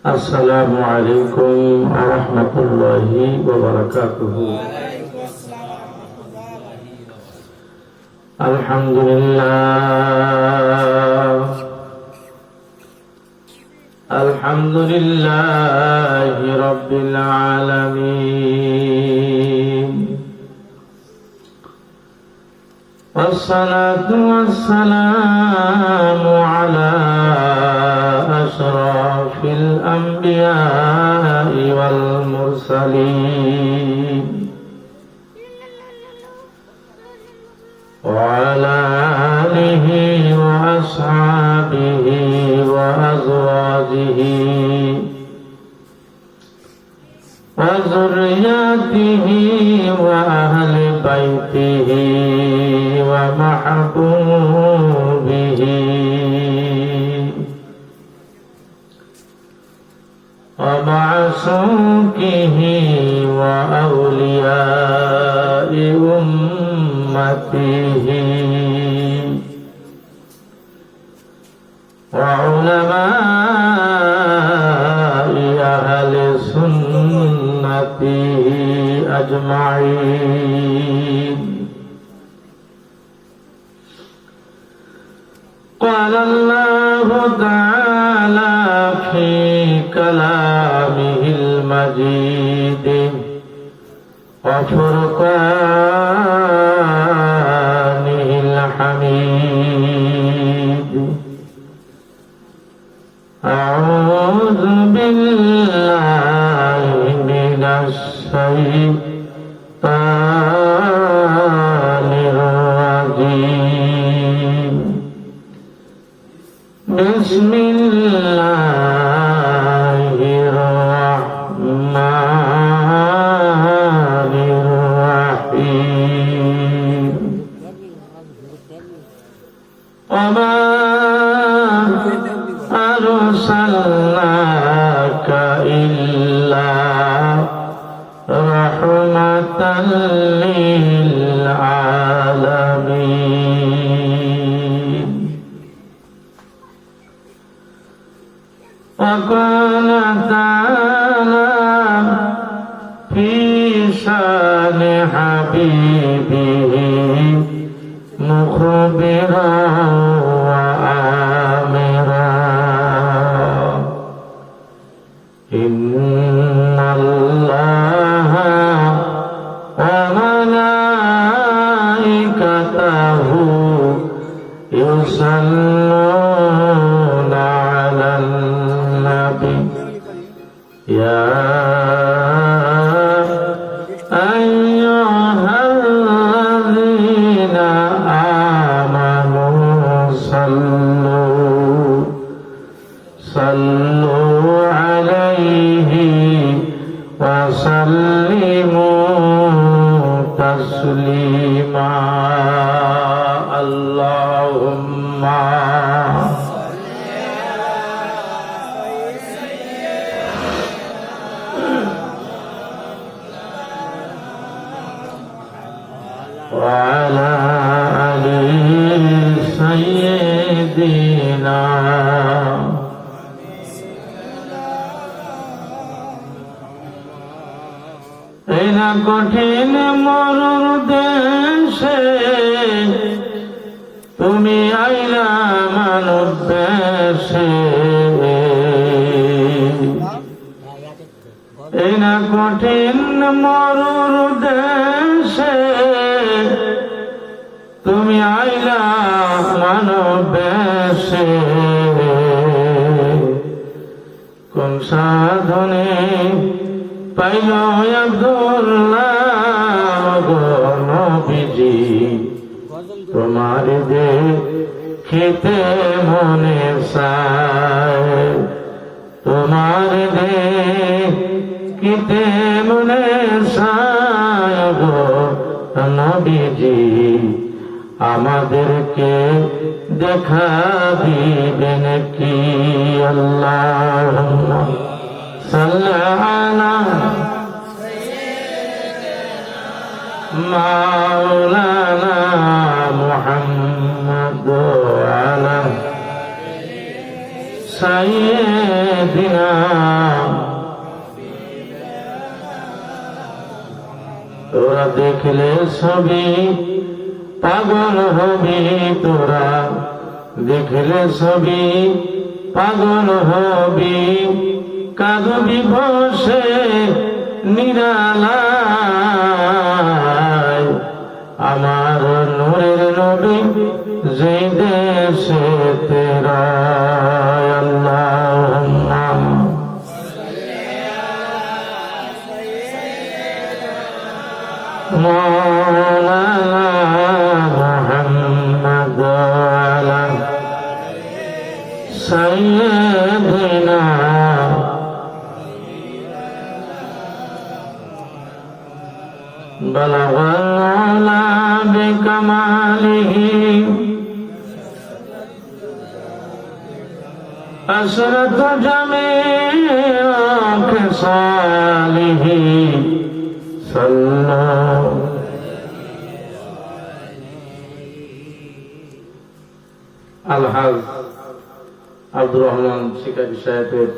السلام عليكم ورحمة الله وبركاته. الحمد لله الحمد لله رب العالمين، والصلاة والسلام على أشرف الأنبياء والمرسلين، وعلى آله وأصحابه وأزواجه وذرياته وأهل بيته ومحبوبه ومعشوقه وأولياء أمته وعلماء أهل سنته أجمعين. قال الله تعالى في كلامه المجيد وفرقانه الحميد: أعوذ بالله من الشيطان الرجيم. بسم الله الرحمن الرحيم. وما أرسلناك إلا رحمة للعالمين. وقال تعالى في شان حبيبه مخبرا وآمرا: إن الله وملائكته يصلون على النبي يا أيها الذين آمنوا صلوا عليه وسلموا تسليما. اللهم وعلى آل سيدنا এনা কঠিন মরুর দেশে তুমি আইলা মানব দেশে। এনা কঠিন মরুর দেশে তুমি আইলা মানব দেশে। কোন সাধনে পাইল আব্দুল্লাহ নবীজি তোমার দেখিতে মনে চায়, তোমার দেখিতে মনে চায় গো নবীজি আমাদেরকে দেখা দিবেন কি? আল্লাহুম্মা সাল্লি আলা মাওলানা মুহাম্মদ ওয়া আলা সাইয়্যিদিনা দেখলে ছবি পাগল হবি তোরা, দেখলে ছবি পাগল হবি, কাঁদবি বসে নিরালায়। আমার নূরের নবী যে দেশে তেরা। আল্লাহুম্মা মাওলানা মুহাম্মদ আলা সাইয়্যিদিনা বালাগাল আলা বিকামালিহি أسرت جميع خصاله صلى আলহাজ আব্দুর রহমান শিকারী সাহেবের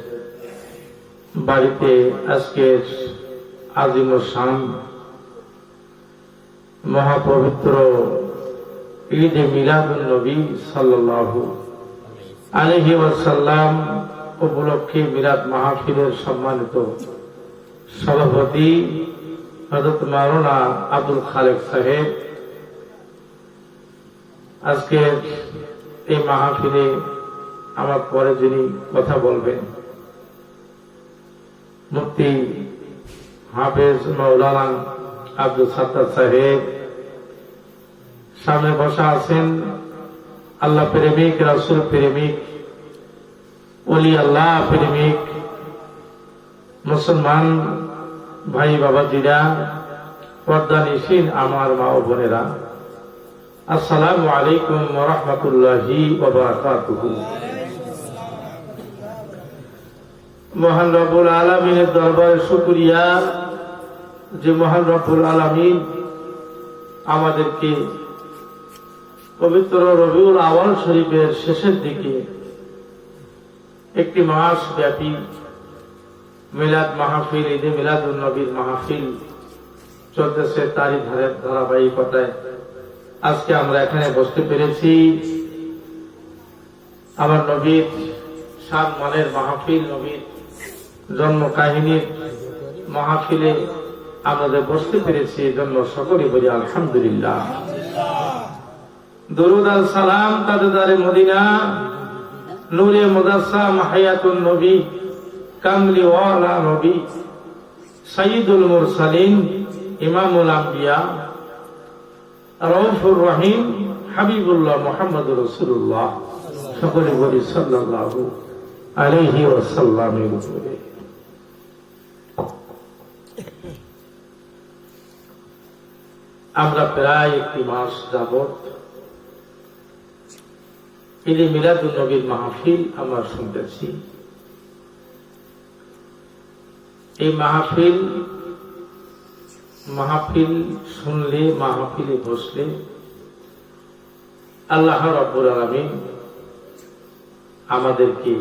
বাড়িতে আজকে আজিম শান মহাপবিত্র ঈদে মিলাদুন নবী সাল্লাল্লাহু আলাইহি ওয়াসাল্লাম উপলক্ষে মিলাদ মাহফিলের সম্মানিত সভাপতি হযরত মাওলানা আব্দুল খালেক সাহেব আজকে এই মাহফিলে আমার পরে যিনি কথা বলবেন মুফতি হাফেজ মাওলানা আব্দুল সাত্তার সাহেব, সামনে বসা আছেন আল্লাহ প্রেমিক, রাসূল প্রেমিক, ওলি আল্লাহ প্রেমিক মুসলমান ভাই বাবাজিরা, পর্দানিশীন আমার মা ও বোনেরা, আসসালামু আলাইকুম ওয়া রাহমাতুল্লাহি ওয়া বারাকাতুহু। মহান রব্বুল আলামিনের দরবারে শুকরিয়া যে মহান রব্বুল আলামিন আমাদেরকে পবিত্র রবিউল আউয়াল শরীফের শেষের দিকে একটি মাস ব্যাপী মিলাদ মাহফিল, ঈদে মিলাদুন নবীর মাহফিল চলতেছে, তারই ধারাবাহিকতায় আজকে আমরা এখানে বসতে পেরেছি। আমার নবীর শান মানের মাহফিল, নবীর জন্ম কাহিনীর মাহফিলে আমাদের বসতে পেরেছি, এই জন্য সকলে বলি আলহামদুলিল্লাহ। দরুদ আর সালাম তাজদারে মদিনা, নূরে মুজাসসাম হায়াতুন নবী, কামলি ওয়ালা নবী, সাইয়্যিদুল মুরসালিন, ইমামুল আম্বিয়া, রাউফুর রহিম, হাবিবুল্লাহ মুহাম্মদুর রাসূলুল্লাহ, সকলে বলি সাল্লাল্লাহু আলাইহি ওয়াসাল্লামের উপরে। আমরা প্রায় একটি মাস যাবত ঈদে মিলাদুন নবীর মাহফিল আমরা শুনতেছি। এই মাহফিল শুনলে, মাহফিলে বসলে আল্লাহ রাব্বুল আলামিন আমাদেরকে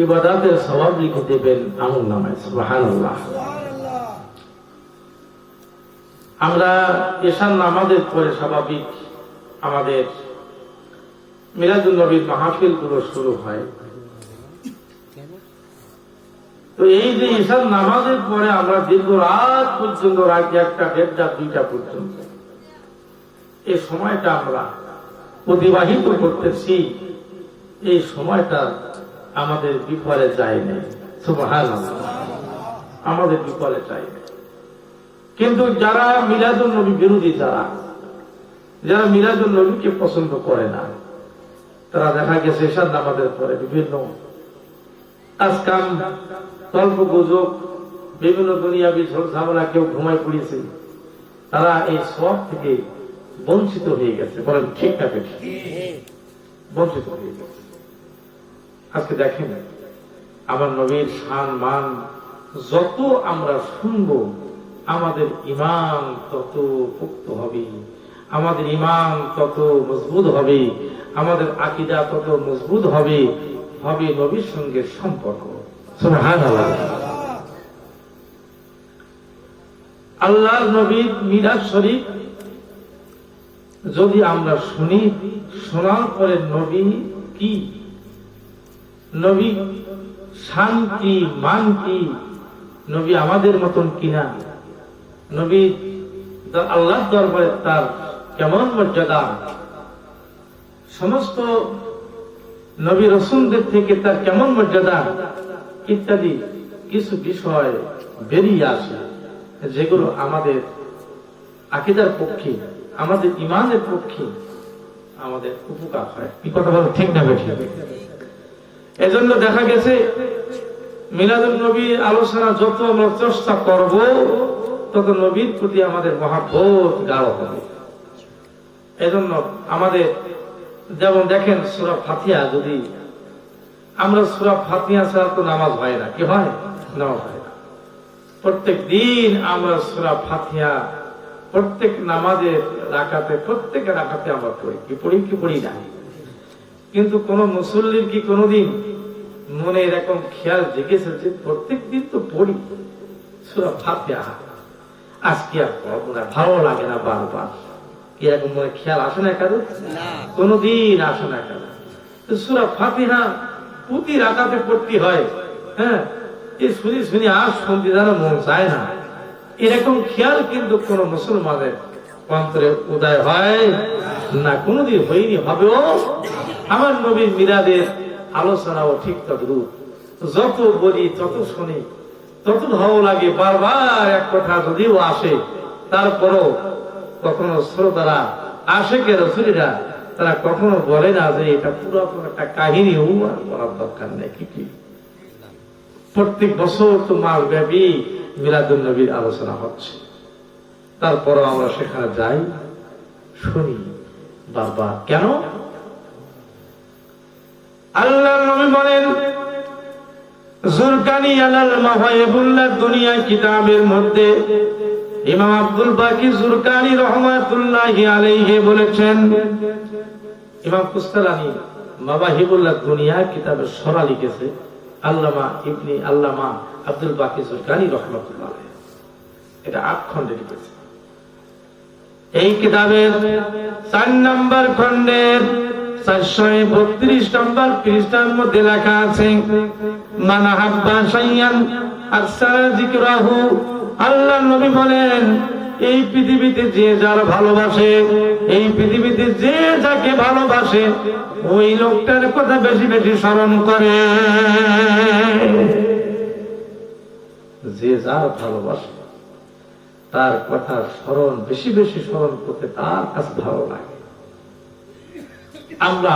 ইবাদতের সওয়াব লিখে দেবেন আমলনামায়। সুবহানাল্লাহ। আমরা এশার নামাজের পরে স্বাভাবিক আমাদের মিলাদুন নবীর মাহফিল গুলো শুরু হয়। তো এই যে এশার নামাজের পরে আমরা দীর্ঘ রাত পর্যন্ত, রাত 1টা, 1:30, 2টা পর্যন্ত এই সময়টা আমরা অতিবাহিত করতেছি, এই সময়টা আমাদের বিফলে যায় না। সুবহানাল্লাহ, আমাদের বিফলে যায় না। কিন্তু যারা মিলাদুন নবী বিরোধী, যারা মিলাদুন নবীকে পছন্দ করে না, তারা দেখা গেছে এশার নামাজের পরে বিভিন্ন কাজকাম, গল্প গুজব, বিভিন্ন দুনিয়াবি ঝামেলা, কেউ ঘুমায় পড়েছে, তারা এই সব থেকে বঞ্চিত হয়ে গেছে। বলেন ঠিক না? বঞ্চিত হয়ে গেছে। আজকে দেখেন আমার নবীর শান মান যত আমরা শুনবো, আমাদের ঈমান তত পোক্ত হবে, আমাদের ঈমান তত মজবুত হবে, আমাদের আকীদা তত মজবুত হবে, হবে নবীর সঙ্গে সম্পর্ক। সুবহানাল্লাহ। আল্লাহর নবীর মিলাদ শরীফ যদি আমরা শুনি, শোনার পরে নবী কি, নবী শান কি, মান কি, নবী আমাদের মতন কিনা, নবী আল্লাহর দরবারে তার কেমন মর্যাদা, সমস্ত নবী রাসূলদের থেকে তার কেমন মর্যাদা ইত্যাদি কিছু বিষয় বেরিয়ে আসে, যেগুলো আমাদের আকীদার পক্ষে, আমাদের ঈমানের পক্ষে আমাদের উপকার হয়। এই কথা বলা ঠিক না বেঠিক? এজন্য দেখা গেছে মিলাদুন নবীর আলোচনা যত আমরা চেষ্টা করব, তত নবীর প্রতি আমাদের মহাব্বত গাঢ় হবে। এজন্য আমাদের যেমন দেখেন সূরা ফাতিহা, যদি আমরা সূরা ফাতিহা ছাড়া তো নামাজ হয় না, কি হয়? নামাজ হয় না। প্রত্যেক দিন আমরা সূরা ফাতিহা প্রত্যেক নামাজের রাকাতে, প্রত্যেক রাকাতে আমরা পড়ি, কি পড়ি কি পড়ি না। কিন্তু কোন মুসল্লির কি কোনদিন মনে এরকম খেয়াল জেগেছে যে প্রত্যেক দিন তো পড়ি সূরা ফাতিহা, আজকে আর পড়বো না, ভালো লাগে না বারবার, এরকম মনে খেয়াল আসে না কারো? কোনদিন আসে না কারো। সূরা ফাতিহা প্রতি রাকাতে পড়তে হয়, হ্যাঁ, এই শুনি শুনি আর শুনতে যেন মন চায় না, এরকম খেয়াল কিন্তু কোন মুসলমানের অন্তরে উদয় হয় না, কোনদিন হয়নি, হবেও। আমার নবীর মিলাদের আলোচনাও ঠিক তদ্রূপ, যত বলি তত শুনি তত ভালো লাগে, বারবার এক কথা যদিও আসে, তারপরও কখনো শ্রোতারা, আশিকে রাসূলিরা, তারা কখনো বলে না যে এটা পুরাতন একটা কাহিনী, আর বলার দরকার নেই। কি প্রত্যেক বছর তো মাস ব্যাপী মিলাদুন নবীর আলোচনা হচ্ছে, তারপরও আমরা সেখানে যাই, শুনি বারবার। কেন? আল্লাহর নবী বলেন, জুরকানি আলাল মাওয়াহিবুল্লাহ দুনিয়া কিতাবের মধ্যে ইমাম আব্দুল বাকি জুরকানি রাহমাতুল্লাহি আলাইহি বলেছেন, ইমাম কুস্তালানি মাওয়াহিবুল্লাহ দুনিয়া কিতাবে সরা লিখেছে আল্লামা ইবনে আল্লামা আব্দুল বাকি জুরকানি রাহমাতুল্লাহ আলাইহি, এটা 8 খণ্ডে লিখেছে। এই কিতাবের 4 নম্বর খণ্ডের 432 নম্বর পৃষ্ঠার মধ্যে লেখা আছে, মান হাব্বা শাইয়ান আকসারা যিকরাহু, আল্লাহর নবী বলেন, এই পৃথিবীতে যে যার ভালোবাসে, এই পৃথিবীতে যে যাকে ভালোবাসে, ওই লোকটার কথা বেশি বেশি স্মরণ করে। যে যার ভালোবাসে তার কথা স্মরণ, বেশি বেশি স্মরণ করতে তার কাছে ভালো লাগে। আমরা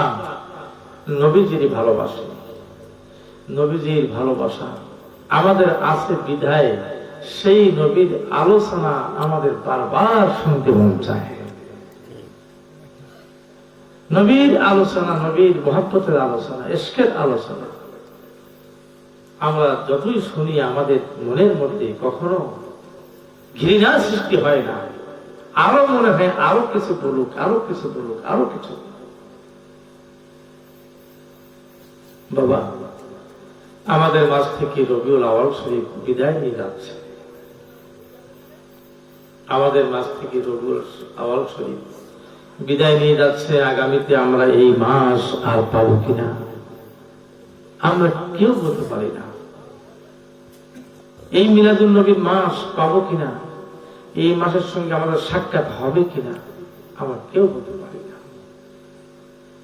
নবীজির ভালোবাসি, নবীজির ভালোবাসা আমাদের আছে বিধায় সেই নবীর আলোচনা আমাদের বারবার শুনতে মন চায়। নবীর আলোচনা, নবীর মহব্বতের আলোচনা, ইশকের আলোচনা আমরা যতই শুনি, আমাদের মনের মধ্যে কখনো ঘৃণা সৃষ্টি হয় না, আরো মনে হয় আরো কিছু বলুক, আরো কিছু বলুক, আরো কিছু। বাবা, আমাদের মাঝ থেকে রবিউল আউয়াল শরীফ বিদায় নিয়ে যাচ্ছে, আমাদের মাঝ থেকে রবিউল আউয়াল শরীফ বিদায় নিয়ে যাচ্ছে। আগামীতে আমরা এই মাস আর পাবো কিনা আমরা কেউ বলতে পারি না। এই মিলাদুন নবীর মাস পাবো কিনা, এই মাসের সঙ্গে আমাদের সাক্ষাৎ হবে কিনা আমরা কেউ বলতে পারি না।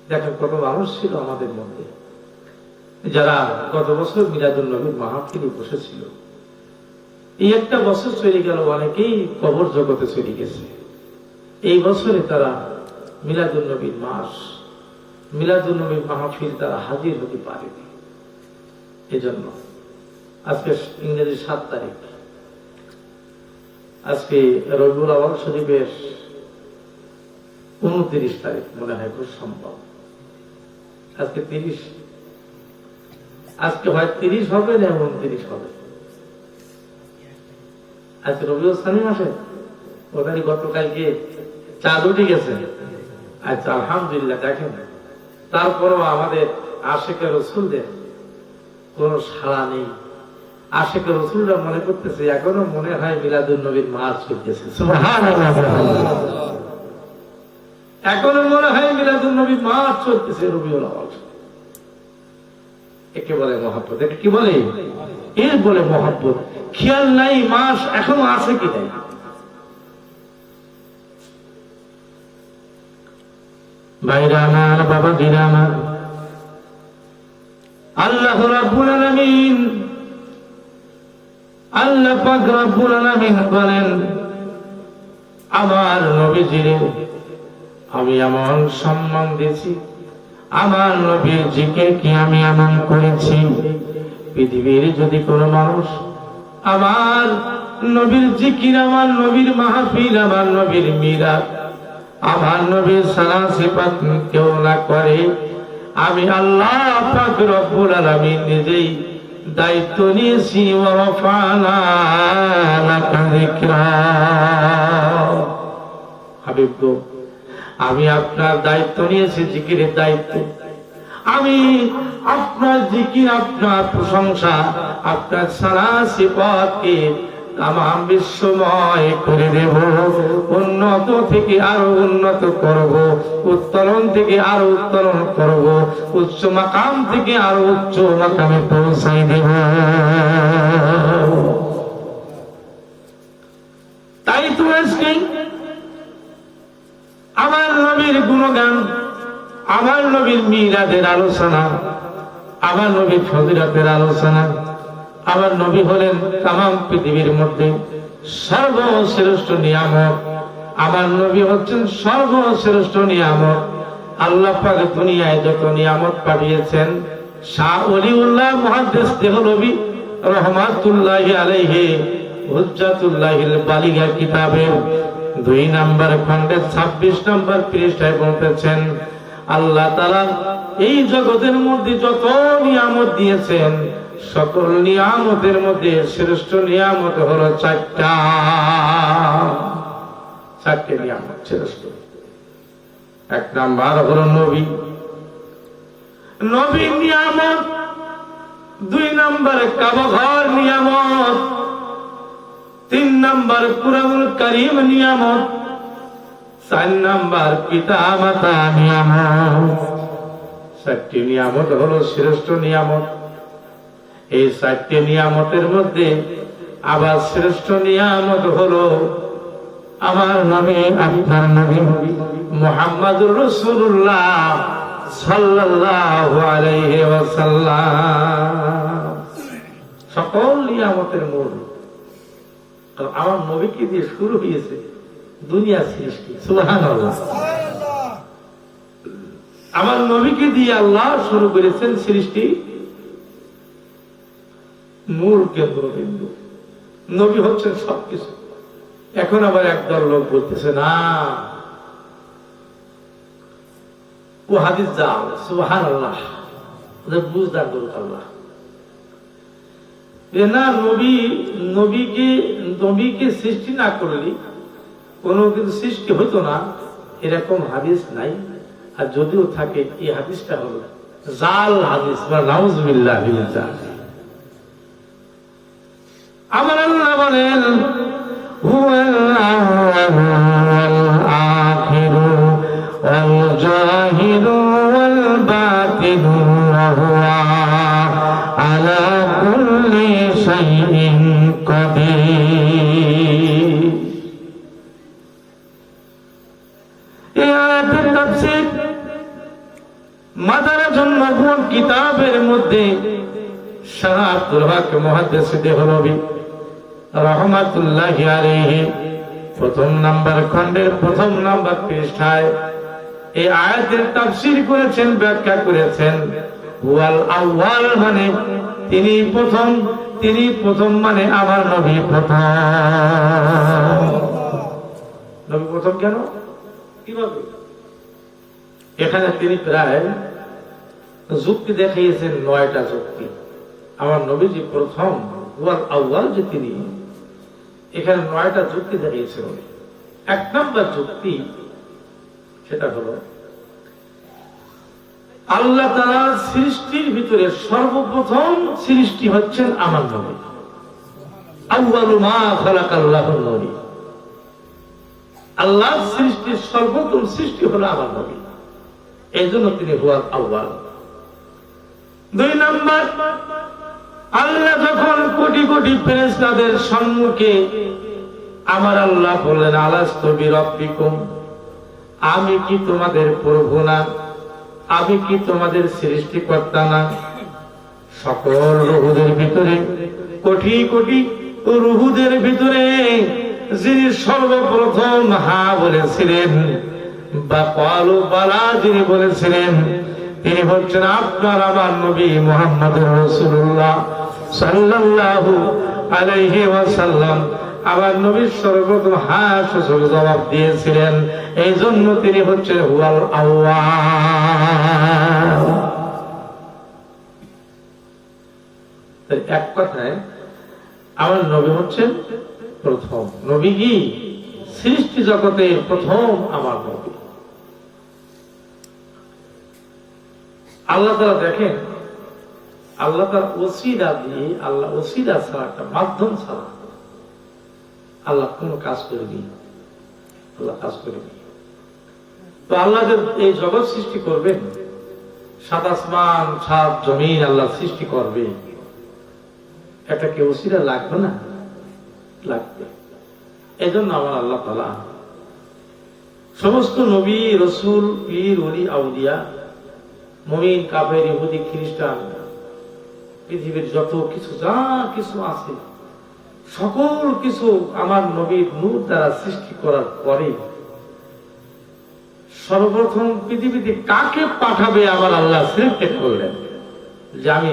দেখেন কত মানুষ ছিল আমাদের মধ্যে যারা গত বছর মিলাদুন নবীর মাহফিলে বসেছিল। এই একটা বছর চলে গেল, অনেকেই কবর জগতে চলে গেছে। এই বছরে তারা মিলাদুন নবীর মাস, মিলাদুন নবীর মাহফিল তারা হাজির হতে পারেনি। এজন্য আজকে ইংরেজি 7 তারিখ, আজকে রবিউল আউয়াল শরীফের 29 তারিখ মনে হয় খুব সম্ভব। আজকে 30, আজকে হয় 30 হবে না 29 হবে। আজকে রবিউল সানি মাসে ওখানে গতকালকে চাঁদ উঠে গেছে। আচ্ছা, আলহামদুলিল্লাহ। দেখেন তারপরও আমাদের আশিকে রাসূলদের কোন সাড়া নেই, আশিকে রাসূলরা মনে করতেছে এখনো মনে হয় মিলাদুন নবীর মাস চলতেছে। সুবহানাল্লাহ। এখনো মনে হয় মিলাদুন নবীর মাস চলতেছে রবিউল আউয়াল। একে বলে মহব্বত। এটা কি বলে? এর বলে মহব্বত। খেয়াল নাই মাস এখনো আছে কি নাই। ভাইরা আমার, বাবা দিরা আমার, আল্লাহ রাব্বুল আলামিন, আল্লাহ পাক রাব্বুল আলামিন বলেন, আমার নবীজিরে আমি এমন সম্মান দিয়েছি, আমার নবীর জিকিরকে আমি এমন করেছি, পৃথিবীর যদি কোনো মানুষ আমার নবীর জিকির, আমার নবীর মাহফিল, আমার নবীর মিলাদ, আমার নবীর সালাত সিফাত কেউ না করে, আমি আল্লাহ পাক রব্বুল আলামিন নিজেই দায়িত্ব নিয়েছি। ওয়া রাফা'না লাকা যিকরা। হাবিব গো, আমি আপনার দায়িত্ব নিয়েছি, জিকিরের দায়িত্ব। আমি আপনার জিকির, আপনার প্রশংসা, আপনার সালাত সিফাতকে তামাম বিশ্বময় করে দেব, উন্নত থেকে আরো উন্নত করব, উত্তরণ থেকে আরো উত্তরণ করব, উচ্চ মাকাম থেকে আরো উচ্চ মাকামে পৌঁছাই দেব। তাই তো আজকে আমার নবীর গুণগান, আমার নবীর মিলাদের আলোচনা, আমার নবীর ফজিলতের আলোচনা। আমার নবী হলেন তামাম পৃথিবীর মধ্যে সর্বশ্রেষ্ঠ নিয়ামক। আমার নবী হচ্ছেন সর্বশ্রেষ্ঠ নিয়ামক। আল্লাহ পাক দুনিয়ায় যত নিয়ামত পাঠিয়েছেন, শাহ ওলিউল্লাহ মুহাদ্দিস দেহলভী রহমাতুল্লাহি আলাইহি হুজ্জাতুল্লাহিল বালিগা কিতাবের 2 নম্বর খণ্ডের 26 নম্বর পৃষ্ঠায় বলতেছেন, আল্লাহ তাআলা এই জগতের মধ্যে যত নিয়ামত দিয়েছেন, সকল নিয়ামতের মধ্যে শ্রেষ্ঠ নিয়ামত হলো 4টে নিয়ামত শ্রেষ্ঠ। 1 নাম্বার হলো নবী, নবীর নিয়ামত। 2 নম্বরে কাবা ঘর নিয়ামত। 3 নম্বর কুরআনুল কারীম নিয়ামত। 4 নম্বর পিতা মাতা নিয়ামত। 4টি নিয়ামত হলো শ্রেষ্ঠ নিয়ামত। এই 4টি নিয়ামতের মধ্যে আবার শ্রেষ্ঠ নিয়ামত হলো আমার নবী, আপনার নবী মুহাম্মদুর রাসূলুল্লাহ সাল্লাল্লাহু আলাইহি ওয়াসাল্লাম। সকল নিয়ামতের মূল আমার নবীকে দিয়ে শুরু হয়েছে দুনিয়া সৃষ্টি। সুবহানাল্লাহ। আমার নবীকে দিয়ে আল্লাহ শুরু করেছেন সৃষ্টি, মূল কেন্দ্রবিন্দু। নবী হচ্ছেন সবকিছু। এখন আবার একদল লোক বলতেছে না, ও হাদিস জাল। সুবহানাল্লাহ। ওদের বুঝদার দরকার আল্লাহ না, নবীকে সৃষ্টি না করলে কোনো কিন্তু সৃষ্টি হইতো না, এরকম হাদিস নাই। আর যদিও থাকে, এই হাদিসটা হলো জাল হাদিস বা নাউজুবিল্লাহ মিনাল জাল। আমার আল্লাহ বলেন, হুয়াল আউয়ালু ওয়াল আখিরু ওয়াল জাহিরু ওয়াল বাতিনু ওয়া হুয়া আলা কুল্লি শাইইন কাদির। এই আয়াতের তাফসীর মাদারাজুন নবুওয়া কিতাবের মধ্যে শাহ আব্দুল হক মুহাদ্দিস দেহলভী রহমাতুল্লাহি আলাইহি 1 নম্বর খণ্ডের 1 নম্বর পৃষ্ঠায় এই আয়াতের তাফসীর করেছেন, ব্যাখ্যা করেছেন। হুয়াল আউয়াল মানে তিনি প্রথম, তিনি প্রথম মানে আমার নবী প্রথম। নবী প্রথম কেন, কিভাবে? এখানে তিনি প্রায় যুক্তি দেখিয়েছেন 9টা যুক্তি। আমার নবীজি প্রথম, হুয়াল আউয়াল যে তিনি, এখানে 9টা যুক্তি দেখিয়েছেন। 1 নম্বর যুক্তি সেটা হলো আল্লাহ তাআলার সৃষ্টির ভিতরে সর্বপ্রথম সৃষ্টি হচ্ছেন আমার নবী। আউয়ালু মা খালাকাল্লাহু নবী, আল্লাহ সৃষ্টির সর্বপ্রথম সৃষ্টি হলো আমার নবী, এই জন্য তিনি হুয়াল আউয়াল। 2 নাম্বার, আল্লাহ যখন কোটি কোটি ফেরেশতাদের সম্মুখে আমার আল্লাহ বললেন আলাস্তু বিরাব্বিকুম, আমি কি তোমাদের প্রভু না, আমি কি তোমাদের সৃষ্টিকর্তা না? সকল রুহুদের ভিতরে, কোটি কোটি রুহুদের ভিতরে যিনি সর্বপ্রথম হা বলেছিলেন বা ক্বালু বালা যিনি বলেছিলেন, তিনি হচ্ছেন আপনার আমার নবী মুহাম্মদুর রাসূলুল্লাহ সাল্লাল্লাহু আলাইহি ওয়াসাল্লাম। আমার নবী সর্বপ্রথম হ্যাঁ সূচক জবাব দিয়েছিলেন, এই জন্য তিনি হচ্ছেন হুয়াল আউয়াল। এক কথায় আমার নবী হচ্ছেন প্রথম নবী, কি সৃষ্টি জগতের প্রথম আমার নবী। আল্লাহ তাআলা দেখেন, আল্লাহ তার ওসিলা দিয়ে, আল্লাহ ওসিলা ছাড়া, একটা মাধ্যম ছাড়া আল্লাহ কোন কাজ করেনি, আল্লাহ কাজ করেনি। তো আল্লাহ এই জগৎ সৃষ্টি করবেন, 7 আসমান 7 জমিন আল্লাহ সৃষ্টি করবে, এটা কি ওসিলা লাগবে না? লাগবে। এই জন্য আমার আল্লাহ তাআলা সমস্ত নবী রসুল পীর ওলি আউলিয়া মুমিন কাফের ইহুদি খ্রিস্টান পৃথিবীর যত কিছু যা কিছু আছে সকল কিছু আমার নবীর নূর দ্বারা সৃষ্টি করার পরে সর্বপ্রথম পৃথিবীতে কাকে পাঠাবে আমার আল্লাহ সিলেক্ট করলেন, যে আমি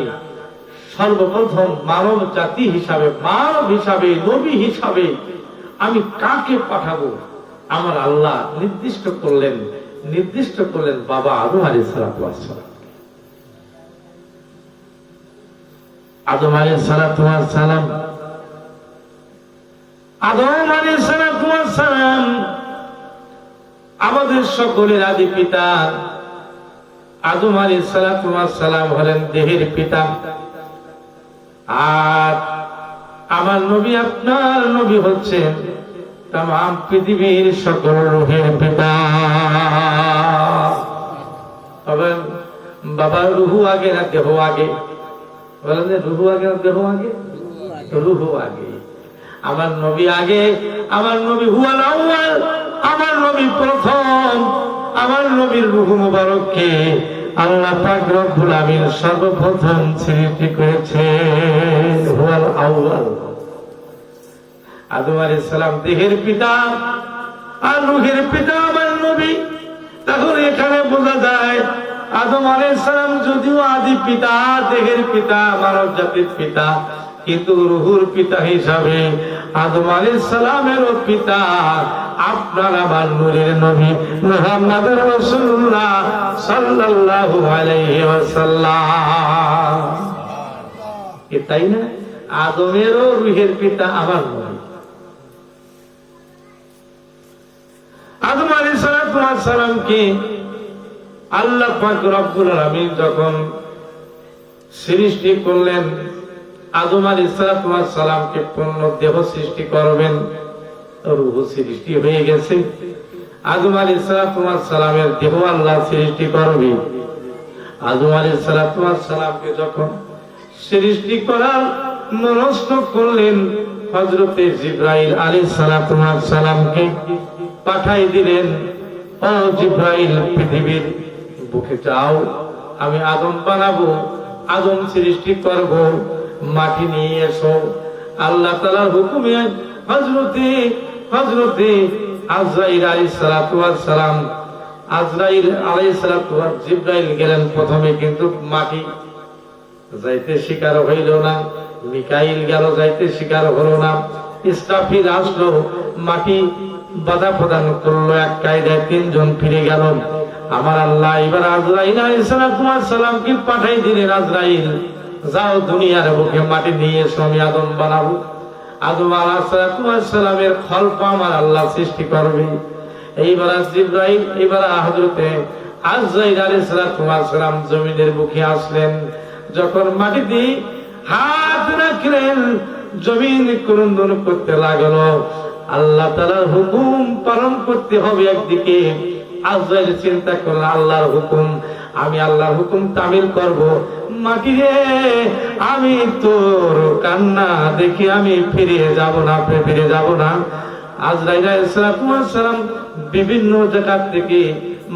সর্বপ্রথম মানব জাতি হিসাবে, মানব হিসাবে, নবী হিসাবে আমি কাকে পাঠাবো? আমার আল্লাহ নির্দিষ্ট করলেন বাবা আদম আলাইহিস সালাতু ওয়াস সালাম। আদম আলাইহিস সালাতু ওয়াস সালাম, আদম আলাইহিস সালাতু ওয়াস সালাম আমাদের সকলের আদি পিতা। আদম আলাইহিস সালাতু ওয়াস সালাম হলেন দেহের পিতা, আর আমার নবী আপনার নবী হচ্ছেন তামাম পৃথিবীর সকল রূহের পিতা। বাবা রুহু আগে না দেহ আগে? বলেন রুহু আগে না দেহ আগে? রুহু আগে। আমার নবী আগে, আমার নবী হুয়াল আউয়াল, আমার নবী প্রথম। আমার নবীর রুহু মুবারককে আল্লাহ পাক রব্বুল আমিন সর্বপ্রথম সৃষ্টি করেছেন, হুয়াল আউয়াল। আদম আলাইহিস সালাম দেহের পিতা আর রূহের পিতা আমার নবী। তখন এখানে বোঝা যায় আদম আলাইহিস সালাম যদিও আদি পিতা, দেহের পিতা, মানব জাতির পিতা, কিন্তু রূহুর পিতা হিসাবে আদম আলাইহিস সালামেরও পিতা আপনার আমার নূরের নবী মুহাম্মদুর রাসূলুল্লাহ সাল্লাল্লাহু আলাইহি ওয়াসাল্লাম। তাই না? আদমেরও রূহের পিতা আমার নবী। আদম আলাইহিস সালামকে আল্লাহ পাক রব্বুল আলামিন যখন সৃষ্টি করলেন, আদম আলাইহিস সালামকে পূর্ণ দেহ সৃষ্টি করবেন, রূহ সৃষ্টি হয়ে গেছে। আদম আলাইহিস সালামের দেহ আল্লাহ সৃষ্টি করবে। আদম আলাইহিস সালামকে যখন সৃষ্টি করার মনস্থ করলেন, হযরতে জিবরাইল আলাইহিস সালামকে পাঠাই দিলেন, ও জিবরাইল পৃথিবীর বুকে যাও, আমি আদম বানাবো, আদম সৃষ্টি করব, মাটি নিয়ে এসো। আল্লাহ তাআলার হুকুমে হযরতে আজরাইল আলাইহিস সালাম, আজরাইল আলাইহিস সালাম, জিবরাইল গেলেন প্রথমে, কিন্তু মাটি যাইতে স্বীকার হইল না। মিকাইল গেল, যাইতে স্বীকার হলো না। ইসরাফিল আসলো, মাটি বাধা প্রদান করলো, এক কায়দায় 3 জন ফিরে গেল। আমার আল্লাহ এবার আজরাইল আলাইহিস সালামকে পাঠাই দিলেন, আজরাইল যাও দুনিয়ার বুকে মাটি নিয়ে এসো, আমি আদম বানাবো। আদম আলাইহিস সালামের খল্প আমার আল্লাহ সৃষ্টি করবে। এইবার জিবরাইল, এবার হযরতে আজরাইল আলাইহিস সালাম জমিনের বুকে আসলেন। যখন মাটিতে হাত রাখলেন, জমিন ক্রন্দন করতে লাগলো। আল্লাহ তাআলার হুকুম পালন করতে হবে একদিকে, আজরাইল চিন্তা করল আল্লাহর হুকুম, আমি আল্লাহর হুকুম তামিল করব। মাটি রে, আমি তোর কান্না দেখি আমি ফিরে যাব না, ফিরে যাব না। আজরাইল আলাইহিস সালাম বিভিন্ন জায়গা থেকে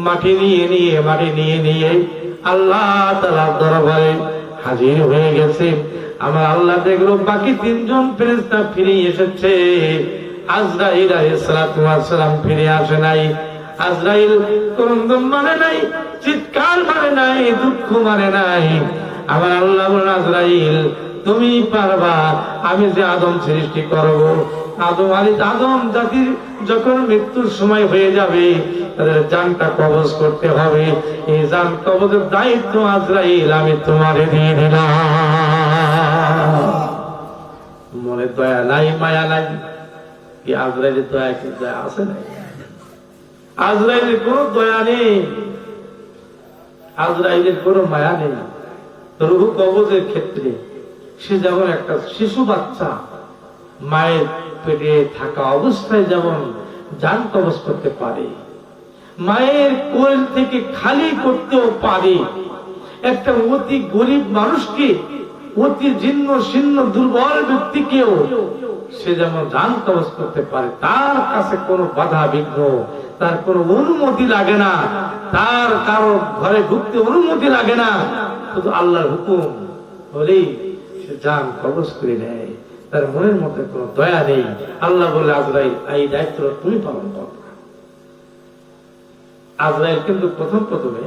মাটি নিয়ে আল্লাহ তাআলার দরবারে হাজির হয়ে গেছে। আমার আল্লাহ দেখলো বাকি তিনজন ফেরেশতা ফিরে এসেছে, আজরাইল আলাইহিস সালাম ফিরে আসে নাই। আজরাইল ক্রন্দন মানে নাই, চিৎকার মানে নাই, দুঃখ মানে নাই। আমার আল্লাহ বলেন, আজরাইল তুমি পারবা, আমি যে আদম সৃষ্টি করব, আদম জাতির যখন মৃত্যুর সময় হয়ে যাবে তাদের জানটা কবজ করতে হবে। এই জান কবজের দায়িত্ব আজরাইল আমি তোমারে দিয়ে দিলাম। মনে দয়া নাই, মায়া নাই? কি আজরাইলের দয়া কি দয়া আছে না? আজরাইলের কোন দয়া নেই, আজরাইলের কোন মায়া নেই। রূহ কবজের ক্ষেত্রে সে যেমন একটা শিশু বাচ্চা মায়ের পেটে থাকা অবস্থায় যেমন জান কবজ করতে পারে, মায়ের কোল থেকে খালি করতেও পারে, একটা অতি গরিব মানুষকে, অতি জীর্ণ শীর্ণ দুর্বল ব্যক্তিকেও সে যেমন জান কবজ করতে পারে। তার কাছে কোনো বাধা বিঘ্ন, তার কোনো অনুমতি লাগে না, তার কারো ঘরে ঢুকতে অনুমতি লাগে না, শুধু আল্লাহর হুকুম হলেই সে জান কবজ করে নেয়। তার মনের মধ্যে কোনো দয়া নেই। আল্লাহ বলে, আজরাইল এই দায়িত্ব তুমি পালন করো। আজরাইল কিন্তু প্রথমে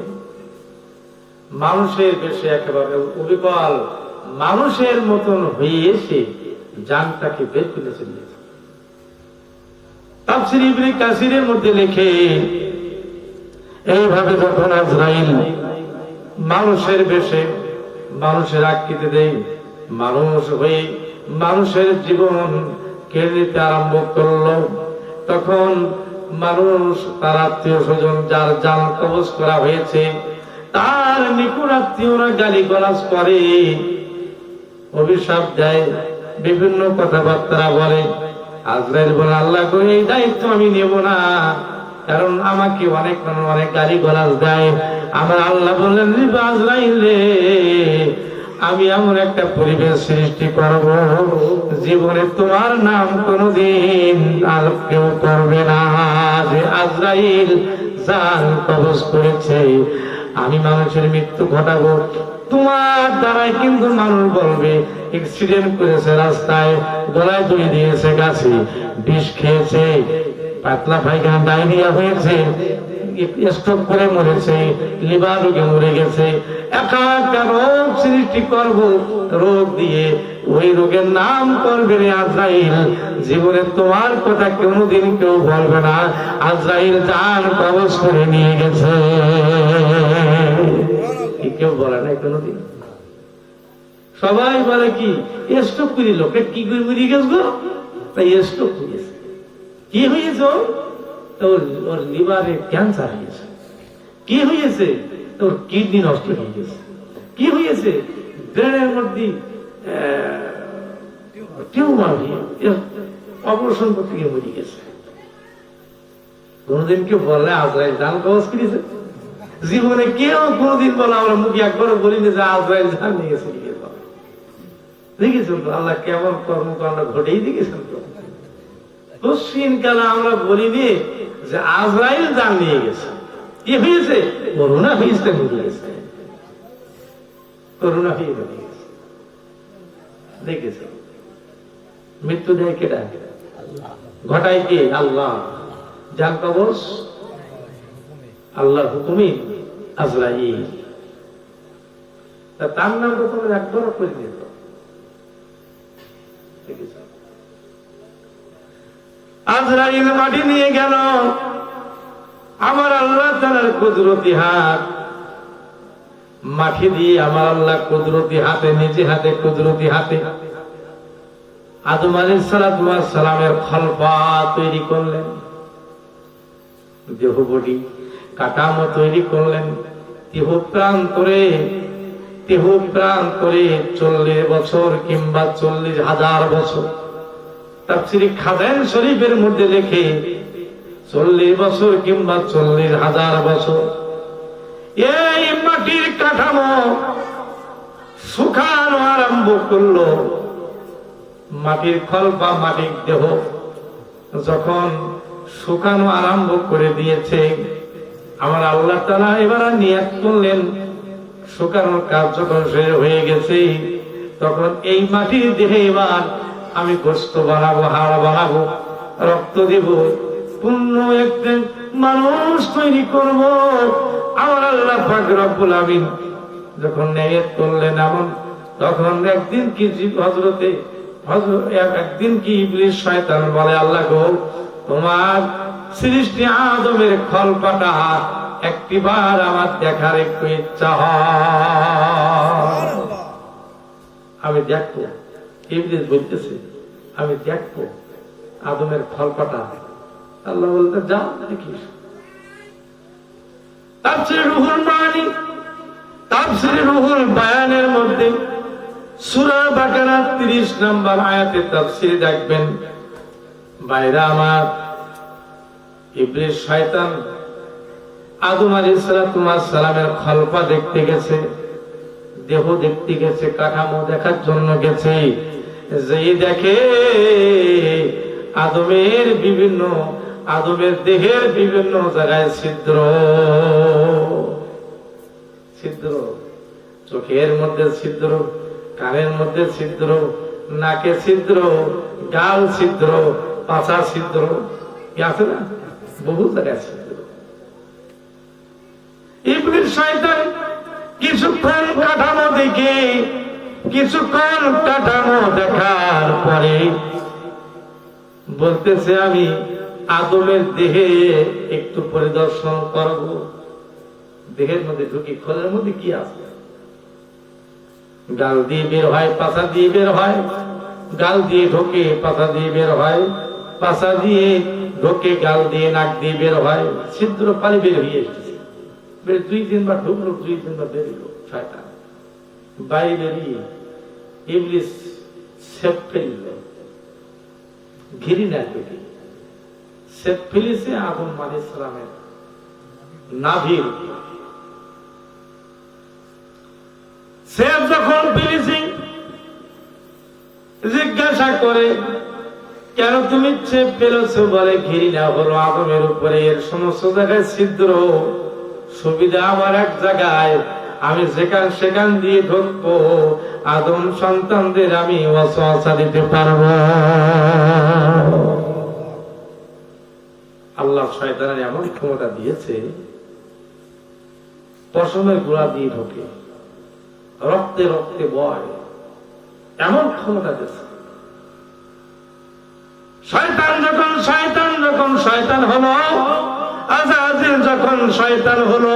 মানুষের বেশে একেবারে অবিকল মানুষের মতন হয়ে এসে জানটাকে বের করে চলে গেছে। তাফসীর ইবনে কাসিরের মধ্যে লেখে, এইভাবে যখন আজরাইল মানুষের বেশে মানুষের আকৃতি দেয়, মানুষ হয়ে মানুষের জীবন কেড়ে নিতে আরম্ভ করলো, তখন মানুষ তার আত্মীয় স্বজন যার জান কবজ করা হয়েছে তার নিকট আত্মীয়রা গালিগালাজ করে, অভিশাপ দেয়, বিভিন্ন কথাবার্তা বলে। আজরাইল বলে, আল্লাহ গো এই দায়িত্ব আমি নেব না, কারণ আমাকে অনেক গালিগালাজ দেয়। আমার আল্লাহ বললেন, আজরাইল রে, আমি এমন একটা পরিবেশ সৃষ্টি করব জীবনে তোমার নাম কোনদিন আর কেউ করবে না যে আজরাইল জান কবজ করেছে। আমি মানুষের মৃত্যু ঘটাবো, তোমার দ্বারাই কিন্তু মানুষ বলবে অ্যাক্সিডেন্ট করেছে, রাস্তায় গলায় দড়ি দিয়েছে, গাছে বিষ খেয়েছে, পাতলা পায়খানা ডায়রিয়া হয়েছে, স্ট্রোক করে মরেছে, লিভার রোগে মরে গেছে। একটা রোগ সৃষ্টি করব, রোগ দিয়ে ওই রোগের নাম করবে রে আজরাইল। জীবনে তোমার কথা কোনদিন কেউ বলবে না, আজরাইল জান কবজ করে নিয়ে গেছে। কেউ বলে না কোনদিন। সবাই বলে কি স্ট্রোক করি, লোকে কি করে মরে গেছে, তাই স্ট্রোক হয়েছে। কি হয়েছে? ওর লিভারে ক্যান্সার হয়েছে। কি হয়েছে? তোর কিডনি নষ্ট হয়ে গেছে। কি হয়েছে? ব্রেনের মধ্যে টিউমার অপারেশন করতে গিয়ে মরে গেছে। কোনদিন কেউ বলে আজরাইল জান কবজ করেছে? জীবনে কেউ কোনদিন বলে, আমরা মুখে একবারও বলিনি যে আজরাইল জান নিয়ে গেছে। দেখেছেন তো আল্লাহ কেমন কর্মকাণ্ড ঘটেই দেখেছেন তো। কোশ্চিন কালে আমরা বলিনি যে আজরাইল জান নিয়ে গেছে। কি হয়েছে? করোনা হয়েছে, মরে গেছে। করোনা হয়ে গেছে। দেখেছে মৃত্যু দেয় কেটা? ঘটায় কে? আল্লাহ। জান কবজ আল্লাহর হুকুমে আজরাইল। তার নাম তো তোমার একবারও করে দিত। আজরাইল মাটি নিয়ে গেল, আমার আল্লাহ তাআলার কুদরতি হাত মাটি দিয়ে, আমার আল্লাহ কুদরতি হাতে, নিজে হাতে, কুদরতি হাতে আদম আলাইহিস সালামের খলফা তৈরি করলেন, দেহ বডি কাঠামো তৈরি করলেন, দেহ প্রান্তরে দেহ প্রাণ করে 40 বছর কিংবা 40,000 বছর। তাফসীরে খাজাইন শরীফের মধ্যে লেখে 40 বছর কিংবা 40,000 বছর এই মাটির কাঠামো শুকানো আরম্ভ করলো। মাটির খল বা মাটির দেহ যখন শুকানো আরম্ভ করে দিয়েছে, আমার আল্লাহ তাআলা এবার নিয়ত করলেন শুকানোর কাজ যখন শেষ হয়ে গেছে, তখন এই মাটির দেহে এবার আমি গোশত বানাবো, হাড় বানাবো, রক্ত দেব, পূর্ণ একজন মানুষ তৈরি করব। আমার আল্লাহ পাক রব্বুল আমিন যখন নিয়ত করলেন এমন, তখন একদিন কি একদিন কি ইবলিস শয়তান বলে, আল্লাহ গো, তোমার সৃষ্টি আদমের খলপাটা একটিবার আমার দেখার একটু ইচ্ছা হয়, আমি দেখবো। ইবলিস বলতেছে আমি দেখবো আদমের খলপাটা। আল্লাহ বলতে যাও দেখিস। তাফসীরে রুহুল মানি, তাফসীরে রুহুল বায়ানের মধ্যে সূরা বাকারা 30 নম্বর আয়াতে তাফসীরে দেখবেন, ভাইরা আমার, ইবলিস শয়তান আদম আলাইহিস সালামের খলপা দেখতে গেছে, দেহ দেখতে গেছে, কাঠামো দেখার জন্য গেছে। যেই দেখে আদমের দেহের বিভিন্ন জায়গায় ছিদ্র, চোখের মধ্যে ছিদ্র, কানের মধ্যে ছিদ্র, নাকে ছিদ্র, গাল ছিদ্র, পাছা ছিদ্র, কি আছে না, বহু জায়গায় ছিদ্র। ইবলিস শয়তান কিছুক্ষণ কাঠামো দেখার পরে বলতেছে আমি আদমের দেহে একটু পরিদর্শন করব। দেহের মধ্যে ঢুকি, খোলের মধ্যে কি আছে? গাল দিয়ে বের হয়, পাছা দিয়ে বের হয়, গাল দিয়ে ঢোকে, পাছা দিয়ে বের হয়, পাছা দিয়ে ঢোকে, গাল দিয়ে, নাক দিয়ে বের হয়, ছিদ্র পানি বের হয়ে এসেছে। 2 বার ঢুকলো, 2 বার বেরিয়ে শয়তান বাইরে বেরিয়ে ইবলিস সেপ ফেলল, ঘিরি না পেটে সেপ ফেলেছে আদম আলাইহিস সালামের নাভির। সেপ যখন ফেলেছে, জিজ্ঞাসা করে কেন তুমি সেপ ফেলেছো? বলে ঘিরি না হলো আদমের উপরে, এর সমস্ত জায়গায় ছিদ্র, সুবিধা আমার এক জায়গায়, আমি সেখান দিয়ে ঢুকবো, আদম সন্তানদের আমি ওয়াসওয়াসা দিতে পারবো। আল্লাহ শয়তানের এমন ক্ষমতা দিয়েছে, পশমের গোড়া দিয়ে ঢোকে, রক্তে রক্তে বয়, এমন ক্ষমতা দিয়েছে। শয়তান যখন শয়তান হলো, আজাজিল যখন শয়তান হলো,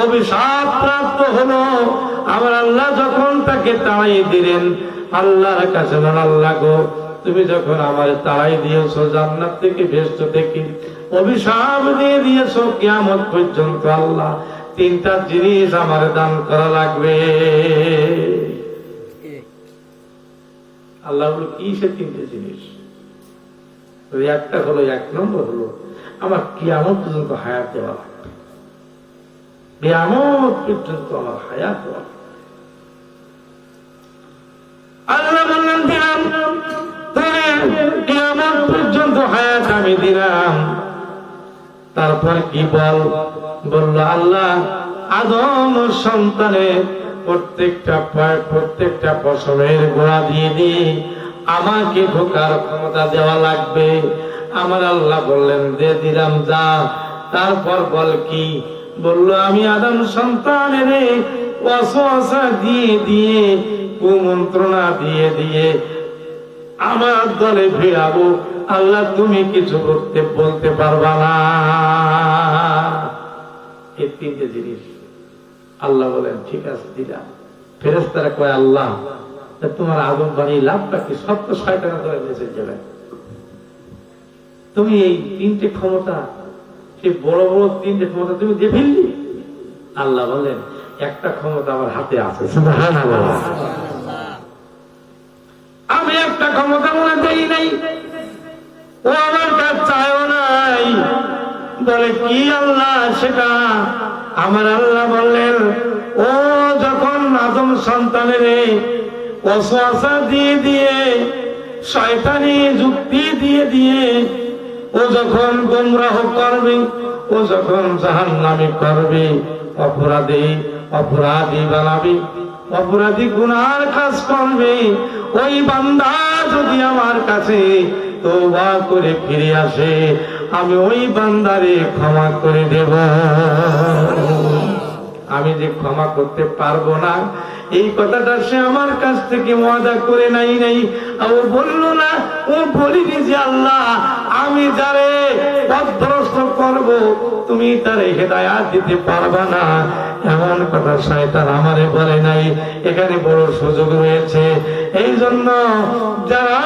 অভিশাপ প্রাপ্ত হলো, আমার আল্লাহ যখন তাকে তাড়াই দিলেন, আল্লাহর কাছে বলেন, আল্লাহ গো, তুমি যখন আমার তাড়াই দিয়েছো জান্নাত থেকে, বেহেশত থেকে, অভিশাপ দিয়ে দিয়েছো কিয়ামত পর্যন্ত, আল্লাহ 3টা জিনিস আমার দান করা লাগবে। আল্লাহ বলে কি সে 3টে জিনিস? একটা হলো, 1 নম্বর হলো আমার কিয়ামত পর্যন্ত হায়াত দেওয়া লাগবে, কিয়ামত পর্যন্ত আমার হায়াত দেওয়া লাগবে। আল্লাহ বললেন দিলাম, কিয়ামত পর্যন্ত হায়াত আমি দিলাম। তারপর কি বলল আল্লাহ, আদম সন্তানের প্রত্যেকটা পশমের গোড়া দিয়ে আমাকে ঢোকার ক্ষমতা দেওয়া লাগবে। আমার আল্লাহ বললেন দে দিলাম, যা। তারপর বল কি বলল, আমি আদম সন্তানের ওয়াসওয়াসা দিয়ে কুমন্ত্রণা দিয়ে আমার দলে ফিরাবো। আল্লাহ তুমি কিছু বলতে পারবা না। এই 3টে জিনিস আল্লাহ বলেন ঠিক আছে দিলাম। ফেরেশতারা কয় আল্লাহ তোমার আদম বানিয়ে লাভটা কি? সব তো শয়তানের ধরে বেঁচে যাবে। তুমি এই 3টে ক্ষমতা, সেই বড় বড় 3টে ক্ষমতা তুমি দিয়ে ফেললি। আল্লাহ বলেন একটা ক্ষমতা আমার হাতে আছে, সুবহানাল্লাহ। আমি একটা ক্ষমতা মনে দেই নাই, ও আমার কাছে চায়ও নাই। বলে কি আল্লাহ সেটা? আমার আল্লাহ বললেন, ও যখন আদম সন্তানের ওয়াসওয়াসা দিয়ে দিয়ে, শয়তানি যুক্তি দিয়ে দিয়ে ও যখন গোমরাহ করবে, ও যখন জাহান্নামী করবে, অপরাধী বানাবে, অপরাধী গুনার কাজ করবে, ওই বান্দা যদি আমার কাছে তওবা করে ফিরে আসে, আমি ওই বান্দারে ক্ষমা করে দেব। আমি যে ক্ষমা করতে পারবো না, এই কথাটা সে আমার কাছ থেকে ওয়াদা করে নাই। ও বললো না, ও বলিনি যে আল্লাহ আমি যারে পথভ্রষ্ট করব তুমি তারে হেদায়াত দিতে পারবা না, এমন কথা শয়তান আমারে বলে নাই। এখানে বড় সুযোগ রয়েছে। এই জন্য যারা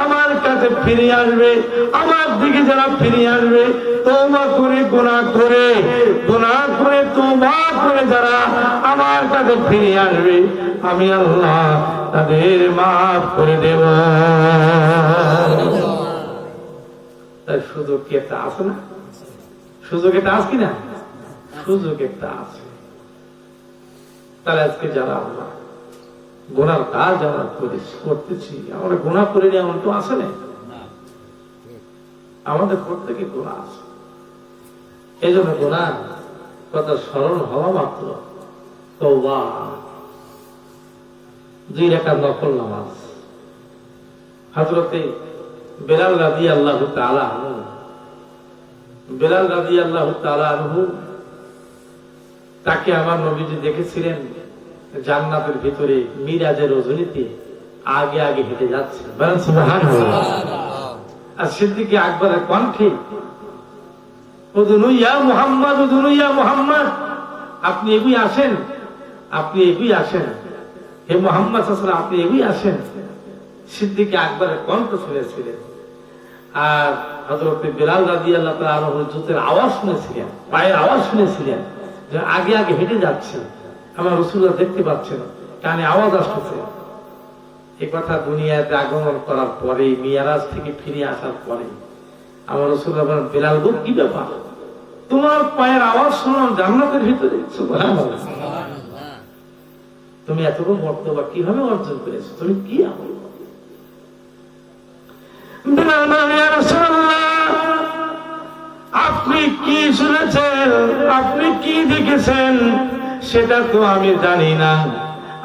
আমার কাছে ফিরে আসবে, আমার দিকে যারা ফিরে আসবে, তওবা করে গুনাহ করে তওবা করে যারা আমার কাছে ফিরে আসবে, আমি আল্লাহ তাদের মাফ করে দেব। তার সুযোগ কি একটা আছে না? সুযোগ একটা আছে কিনা? সুযোগ একটা আছে। তাহলে আজকে যারা আমরা গুনার কাজ যারা করতেছি, আমরা গুনাহ করে নিয়ে এমন তো আসে না, আমাদের প্রত্যেকে গুনাহ আছে। এই জন্য গুনাহ কথা স্মরণ হওয়া মাত্র তওবা, 2 রাকাত নফল নামাজ। হযরতে বেলাল রাদিয়াল্লাহু তাআলা আনহু তাকে আমার নবীজি দেখেছিলেন জান্নাতের ভিতরে মিরাজের রজনীতে আগে আগে হেঁটে যাচ্ছে, বলেন সুবহানাল্লাহ। আর সিদ্দিক আকবরের কণ্ঠে, উদনু ইয়া মুহাম্মদ, উদনু ইয়া মুহাম্মদ, আপনি এগিয়ে আসেন, আপনি এগিয়ে আসেন, হে মুহাম্মদ সাল্লাল্লাহু আলাইহি ওয়াসাল্লাম আপনি এগিয়ে আসেন। সিদ্দিক আকবরের কণ্ঠ শুনেছিলেন। আর হযরত বেলাল রাদিয়াল্লাহু তাআলা আনহুর জুতের আওয়াজ শুনেছিলেন, পায়ের আওয়াজ শুনেছিলেন, যে আগে আগে হেঁটে যাচ্ছে, আমার রাসূলুল্লাহ দেখতে পাচ্ছেন, কানে আওয়াজ আসছে। এই কথা দুনিয়াতে আগমন করার পরে, মিরাজ থেকে ফিরে আসার পরে আমার রাসূলুল্লাহ বলেন, বেলাল গো কি ব্যাপার, তোমার পায়ের আওয়াজ শুনলাম জান্নাতের ভিতরে, সুবহানাল্লাহ। তুমি এতটুকু মর্তবা কিভাবে অর্জন করেছো, তুমি কি আমল? বেলাল বলেন, ইয়া রাসূলুল্লাহ আপনি কি শুনেছেন, আপনি কি দেখেছেন সেটা তো আমি জানি না।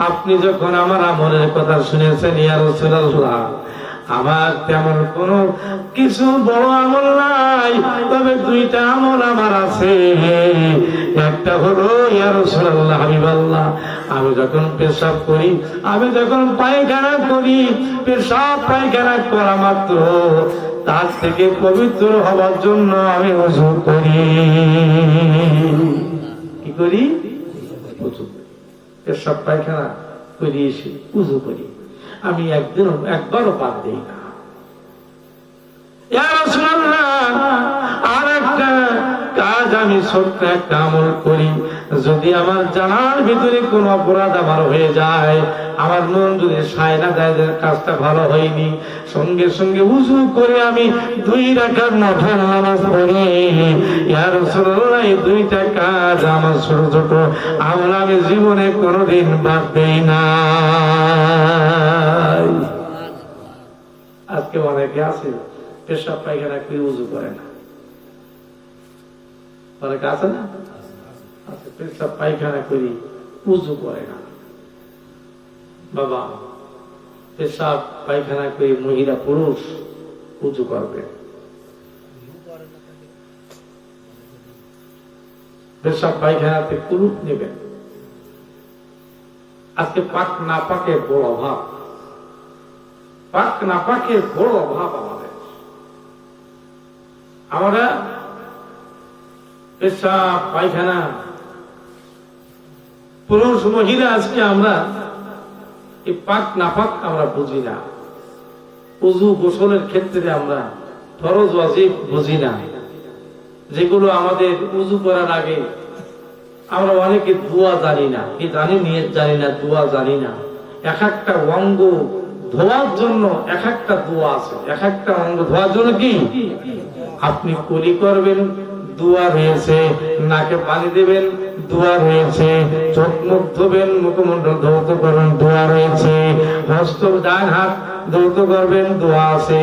আপনি যখন আমার আমলের কথা শুনেছেন ইয়া রাসূলুল্লাহ, আমার তেমন কোনো কিছু বড় আমল নাই, তবে 2টা আমল আমার আছে। একটা হলো ইয়া রাসূলুল্লাহ হাবিবাল্লাহ, আমি যখন পেশাব করি, আমি যখন পায়খানা করি, পেশাব পায়খানা করা মাত্র তার থেকে পবিত্র হওয়ার জন্য আমি ওযু করি। কি করি? ওযু করি। পেশাব পায়খানা করি, এসে ওযু করি। আমি একবারও বাদ দেই না। ইয়া রাসূলুল্লাহ আর একটা কাজ আমি ছোট্ট একটা আমল করি, যদি আমার জানার ভিতরে কোন অপরাধ আমার হয়ে যায়, আমার মন যদি সায় না দেয় যে কাজটা ভালো হয়নি, সঙ্গে সঙ্গে ওযু করে আমি 2 রাকাত নফল নামাজ পড়ি। ইয়া রাসূলুল্লাহ এই 2টা কাজ আমার ছোট ছোট আমল আমি জীবনে কোনোদিন বাদ দেই না। আজকে অনেকে আছে পেশাব পায়খানা করে ওযু করে না, অনেকে আছে না, পেশাব পায়খানা করি ওযু করে না। বাবা, পেশাব পায়খানা করে মহিলা পুরুষ ওযু করবে, পেশাব পায়খানাতে কুলুপ নেবেন। আজকে পাক না পাকে বড় অভাব, পাক না পাকে বড় অভাব আমাদের। আমরা পেশাব পায়খানা পুরুষ মহিলা আজকে আমরা এই পাক না পাক আমরা বুঝি না। ওযু গোসলের ক্ষেত্রে আমরা ফরজ ওয়াজিব বুঝি না, যেগুলো আমাদের ওযু করার আগে আমরা অনেকে দোয়া জানি না, কি জানি নিয়ত জানি না, দোয়া জানি না। এক একটা অঙ্গ ধোয়ার জন্য এক একটা দোয়া আছে। এক একটা অঙ্গ ধোয়ার জন্য কি আপনি কুলি করবেন, দোয়া রয়েছে। নাকে পানি দেবেন, দোয়া রয়েছে। চোখ মুখ ধোবেন, মুখমণ্ডল ধৌত করবেন, দোয়া রয়েছে। হস্ত ডান হাত ধৌত করবেন, দোয়া আছে।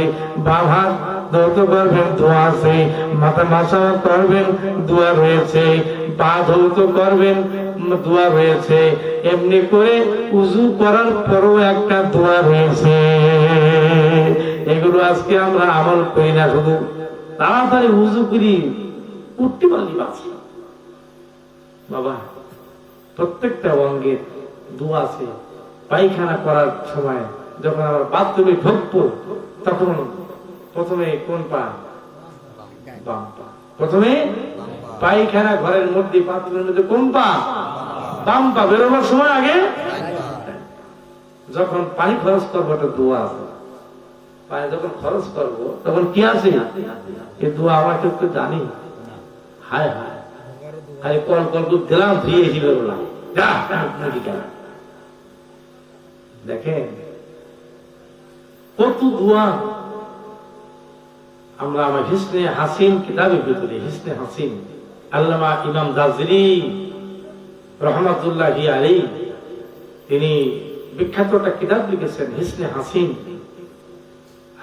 বাম হাত ধৌত করবেন, দোয়া আছে। মাথা মাসা করবেন, দোয়া রয়েছে। পা ধৌত করবেন, দোয়া রয়েছে। এমনি করে উজু করার পরও একটা দোয়া রয়েছে। এগুলো আজকে আমরা আমল করি না, শুধু তাড়াতাড়ি উজু করি উঠতে পারলি বাঁচি। বাবা, প্রত্যেকটা অঙ্গের দোয়া আছে। পায়খানা করার সময় যখন আমরা বাথরুমে ঢুকবো, তখন প্রথমে কোন পা? বাম পা। প্রথমে পায়খানা ঘরের মধ্যে, বাথরুমের মধ্যে কোন পা? বাম পা। বেরোবার সময় আগে যখন পানি খরচ করবো, একটা দোয়া আছে। পানি যখন খরচ করবো তখন কি আছে? এই দোয়া আমার কেউ কেউ জানি? হায় হায়, আরে কল কল দুধ দিলাম, ধুয়ে হিলে বললাম। দেখেন কত দোয়া আমরা আমার হিসনে হাসিন কিতাবের ভিতরে, হিসনে হাসিন, আল্লামা ইমাম জাজরি রহমাতুল্লাহি আলাইহি, তিনি বিখ্যাত একটা কিতাব লিখেছেন, হিসনে হাসিন।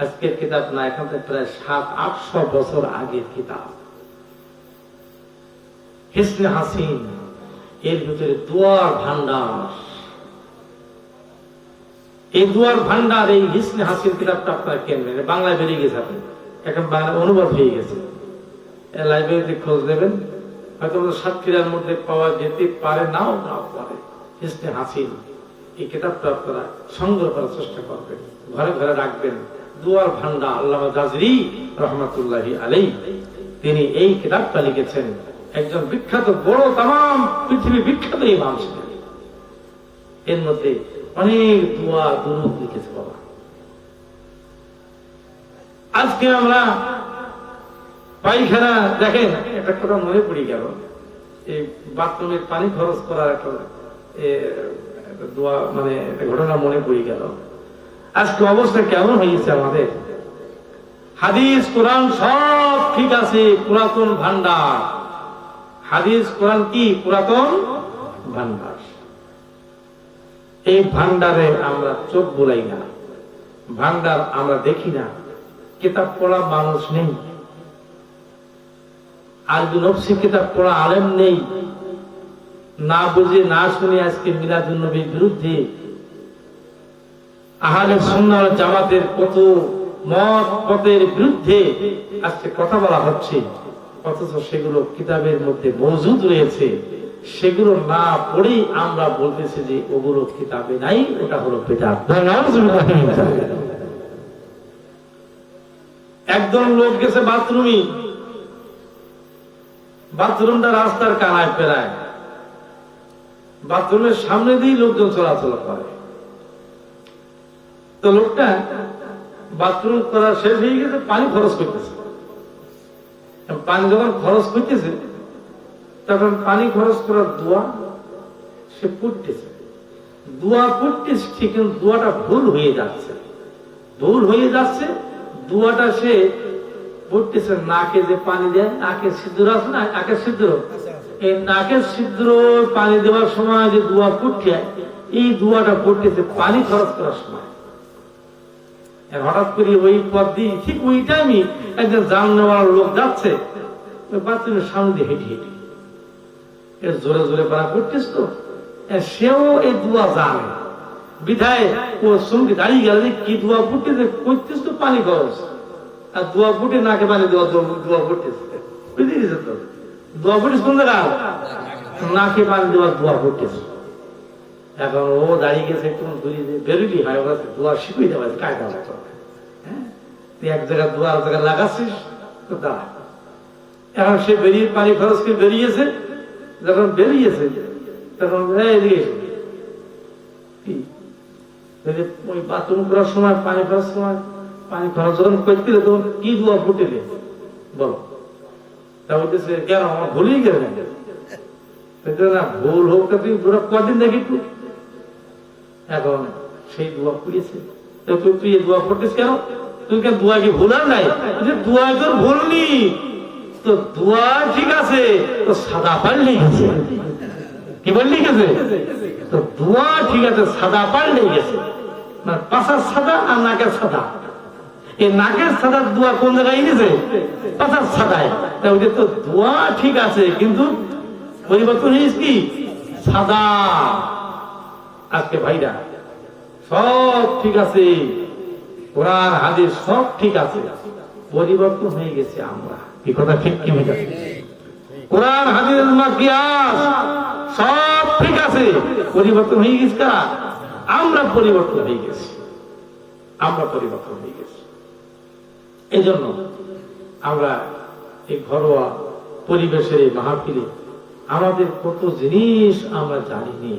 আজকের কিতাব না, এখান থেকে প্রায় 700-800 বছর আগের কিতাব হিসনে হাসিন। এর ভিতরে দোয়ার ভান্ডার। এই দোয়ার ভান্ডার, এই হিসনে হাসিন কিতাবটা আপনারা কেনবেন। বাংলায় বেরিয়ে গেছে, আপনি এখন বাংলা অনুবাদ হয়ে গেছে। লাইব্রেরিতে খোঁজ দেবেন, হয়তো সাতক্ষীরার মধ্যে পাওয়া যেতে পারে, নাও নাও পারে। হিসনে হাসিন এই কিতাবটা আপনারা সংগ্রহ করার চেষ্টা করবেন, ঘরে ঘরে রাখবেন। দোয়ার ভান্ডার আল্লামা জাজরি রহমাতুল্লাহি আলাইহি, তিনি এই কিতাবটা লিখেছেন। একজন বিখ্যাত বড়, তাম পৃথিবী বিখ্যাত ইমাম ছিলেন। এর মধ্যে অনেক দোয়া দুরূদ লিখেছে। বাবা, আজকে আমরা পায়খানা, দেখেন একটা কথা মনে পড়ে গেল, এই বাথরুমের পানি খরচ করার একটা দোয়া, মানে একটা ঘটনা মনে পড়ে গেল। আজকে অবস্থা কেমন হয়েছে আমাদের? হাদিস কোরআন সব ঠিক আছে, পুরাতন ভান্ডার। হাদিস কোরআন কি? পুরাতন ভান্ডার। এই ভান্ডারে আমরা চোখ বোলাই না, ভান্ডার আমরা দেখি না। কিতাব পড়া মানুষ নেই, আরবি নফসি কিতাব পড়া আলেম নেই। না বুঝে না শুনে আজকে মিলাদুন নবীর বিরুদ্ধে, আহলে সুন্নাহ ওয়াল জামাতের কত মত পথের বিরুদ্ধে আজকে কথা বলা হচ্ছে, অথচ সেগুলো কিতাবের মধ্যে মজুদ রয়েছে। সেগুলো না পড়েই আমরা বলতেছি যে ওগুলো কিতাবে নাই, ওটা হলো বিদআত। একজন লোক গেছে বাথরুমে, বাথরুমটা রাস্তার কানায় পেরায়, বাথরুমের সামনে দিয়ে লোকজন চলাচল করে। তো লোকটা বাথরুম করা শেষ হয়ে গেছে, পানি খরচ করতেছে। পানি যখন খরচ করতেছে, তখন পানি খরচ করার দোয়া সে পড়তেছে। দোয়া পড়তেছে ঠিক, কিন্তু দোয়াটা ভুল হয়ে যাচ্ছে, ভুল হয়ে যাচ্ছে। দোয়াটা সে পড়তেছে, নাকে যে পানি দেয়, নাকের ছিদ্র আছে না, নাকের ছিদ্র, এই নাকের ছিদ্র পানি দেওয়ার সময় যে দোয়া পড়তে, এই দোয়াটা পড়তেছে পানি খরচ করার সময়। হঠাৎ করে ওই পথ দিয়ে, ঠিক ওই টাইমে একজন জান নেওয়ার লোক যাচ্ছে, ওই বাথরুমের সামনে দিয়ে হেঁটে হেঁটে জোরে জোরে পারা করতেছ, তো সেও এই দোয়া জানে বিধায় ও সঙ্গে দাঁড়িয়ে গেল, কি দোয়া পড়তেছে, করতেছ তো পানি খরচ, আর দোয়া পড়ে নাকে পানি দেওয়া, দোয়া পড়তেছে, বুঝতে গেছে তো? দোয়া পড়িস কোন জায়গা? নাকে পানি দেওয়া দোয়া পড়তেছে। এখন ও দাঁড়িয়ে গেছে, একটু বেরোলি হয়, ওরা দোয়া শিখিয়ে দেওয়া কায়দা মতো। হ্যাঁ, তুই এক জায়গায় দোয়া এক জায়গায় লাগাচ্ছিস, তো দাঁড়া। এখন সে বেরিয়ে পানি খরচ করে বেরিয়েছে, যখন বেরিয়েছে তখন ওই বাথরুম করার সময়, পানি খরচ সময়, পানি খরচ যখন করতে তখন কি দোয়া ফুটেলে বলো? তা বলতেছে, কেন আমার ভুলেই গেলেন? না ভুল হোক তুই কদিন দেখি তুই এখন সেই দোয়া পড়িয়েছে তুই এই দোয়া পড়তিস কেন? তুই কেন দোয়া কি ভুল আর নাই? দোয়া তোর ভুল নি, তো দোয়া ঠিক আছে, তো সাদা পাল নেই গেছে। কি বললি গেছে? তো দোয়া ঠিক আছে, সাদা পাল নেই গেছে, মানে পাশার সাদা আর নাকের সাদা। এই নাকের সাদা দোয়া কোন জায়গায় গেছে? পাশার সাদায়। ওই তো দোয়া ঠিক আছে, কিন্তু পরিবর্তন হয়েছে কি সাদা। আজকে ভাইরা সব ঠিক আছে, কোরআন হাদিস সব ঠিক আছে, পরিবর্তন হয়ে গেছে আমরা। কি কথা ঠিক কি হয়ে গেছে? কোরআন হাদিস কিয়াস সব ঠিক আছে, পরিবর্তন হয়ে গেছে কারা? আমরা পরিবর্তন হয়ে গেছি, আমরা পরিবর্তন হয়ে গেছি। এই জন্য আমরা এই ঘরোয়া পরিবেশের এই মাহফিলে আমাদের কত জিনিস আমরা জানিনি,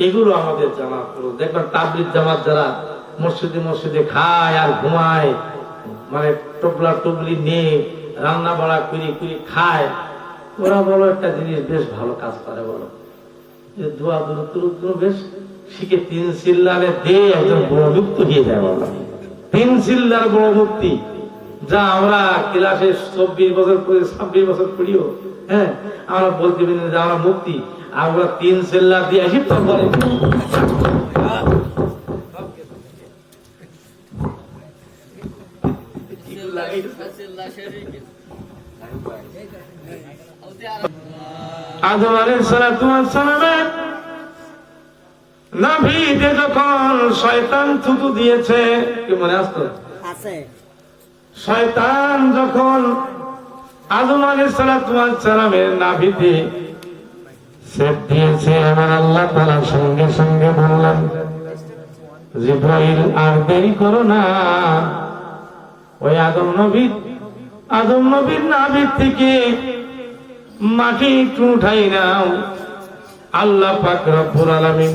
এগুলো আমাদের জানা। দেখবেন তাবলীগ জামাত যারা মসজিদে মসজিদে খায় আর ঘুমায়, মানে টবলা টবলি নিয়ে রান্না বাড়া করে করে খায়, ওরা বলো একটা জিনিস বেশ ভালো কাজ করে, বলো দোয়া দূরত্ব বেশ শিখে 3 সিল্লারে দিয়ে একজন বড় মুক্তি হয়ে যায়। বলো 3 সিল্লার বড় মুক্তি, যা আমরা ক্লাসে 24 বছর পড়ি 26 বছর পড়িও, হ্যাঁ আমরা বলতে পারি যে আমরা মুক্তি, আমরা 3 সিল্লা দিয়ে আসি তো বলে। আদম আলাইহিস সালাতু ওয়াস সালামের নাভিতে যখন শয়তান থুতু দিয়েছে, কি মনে আসতো? আছে। শয়তান যখন আদম আলাইহিস সালাতু ওয়াস সালামের নাভিতে সেট দিয়েছে, আমার আল্লাহ তাআলা সঙ্গে সঙ্গে বললেন, জিবরাইল আর দেরি করো না, ওই আদম নবীর নাভি থেকে মাটি একটু উঠাই নাও। আল্লাহ পাক রব্বুল আলামিন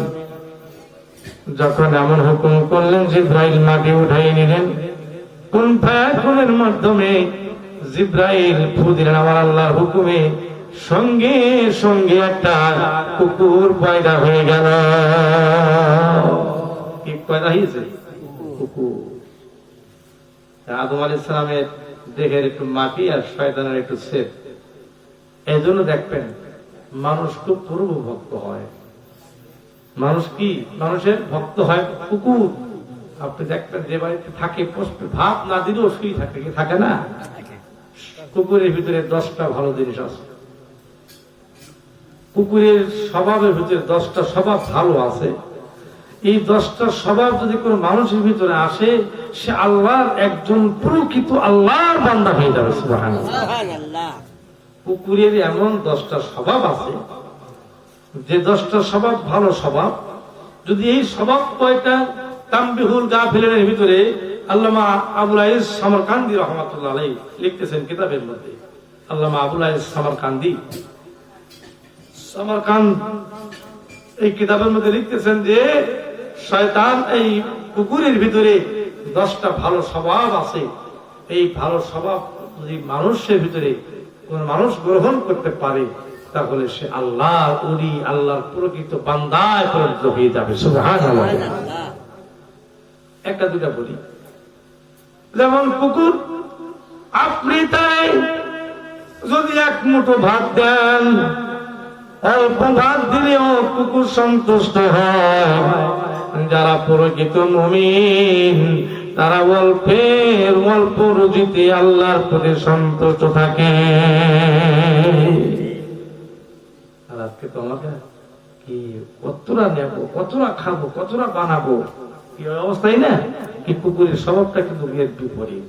যখন এমন হুকুম করলেন, জিবরাইল মাটি উঠাই নিলেন। কোন ফায়াকুনের মাধ্যমে জিবরাইল ফু দিলেন আমার আল্লাহর হুকুমে, সঙ্গে সঙ্গে একটা কুকুর পয়দা হয়ে গেল। কি পয়দা হয়েছে? কুকুর। আদম আলাইহিস সালামের দেহের একটু মাটি আর শয়তানের একটু সেট। এই জন্য দেখবেন মানুষ খুব পূর্ব ভক্ত হয়। মানুষ কি মানুষের ভক্ত হয় কুকুর। আপনি দেখবেন যে বাড়িতে থাকে ভাত না দিলেও শুই থাকে, কি থাকে না? কুকুরের ভিতরে 10টা ভালো জিনিস আছে। কুকুরের স্বভাবের ভিতরে 10টা স্বভাব ভালো আছে। এই 10টা স্বভাব যদি কোনো মানুষের ভিতরে আসে, সে আল্লাহর একজন প্রকৃত আল্লাহর বান্দা হয়ে যাবে। সুবহানাল্লাহ। কুকুরের এমন 10টা স্বভাব আছে, যে 10টা স্বভাব ভালো স্বভাব। যদি এই স্বভাব কয়টা তামবিহুল গাফিলিনের ভিতরে আল্লামা আবুল আইজ সামরকান্দি রাহমাতুল্লাহ আলাইহি লিখতেছেন কিতাবের মধ্যে, আল্লামা আবুল আইজ সামরকান্দি এই কিতাবের মধ্যে লিখতেছেন যে শয়তান এই কুকুরের ভিতরে 10টা ভালো স্বভাব আছে। এই ভালো স্বভাব যদি মানুষের ভিতরে কোন মানুষ গ্রহণ করতে পারে, তাহলে সে আল্লাহর ওলি, আল্লাহর প্রকৃত বান্দায় পরিণত হয়ে যাবে। সুবহানাল্লাহ। একটা দুটা বলি, যেমন কুকুর, আপনি তাই যদি 1 মুঠো ভাত দেন, অল্প ভাত দিলেও কুকুর সন্তুষ্ট হয়। যারা প্রকৃত মুমিন তারা অল্প রুজিতে আল্লাহর প্রতি সন্তুষ্ট থাকে। আর আজকে তো আমাকে কি কতটা নেব, কতটা খাবো, কতটা বানাবো, কি অবস্থায় না? কি কুকুরের স্বভাবটা কিন্তু এর বিপরীত।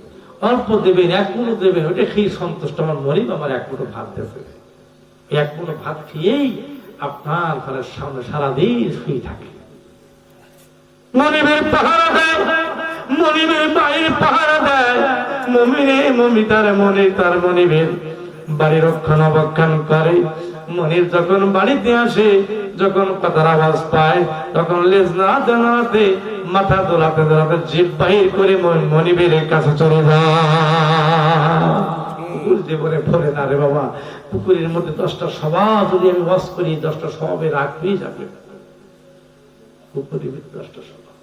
অল্প দেবেন, 1 মুঠো দেবেন, ওইটা খেয়ে সন্তুষ্ট, আমার মরিব আমার 1 মুঠো ভাত দেবে। 1 মুঠো ভাত খেয়েই আপনার ঘরের সামনে সারাদিন শুয়ে থাকে। মনিবের পাহারা দেয়, মনিবের বাড়ির পাহারা দেয়, মমিতার মনে তার মনিবের বাড়ি রক্ষণাবেক্ষণ করে। মনির যখন বাড়িতে আসে, যখন কথার আওয়াজ পায়, তখন লেজ নাড়াতে নাড়াতে, মাথা দোলাতে দোলাতে জিভ বাহির করে মনিবের কাছে চলে যায়। জীবনে ভরে না রে বাবা, পুকুরের মধ্যে 10টা স্বভাব যদি আমি ওয়াজ করি 10টা স্বভাবে রাগ হয়ে যাবে। পুকুরের মধ্যে 10টা স্বভাব।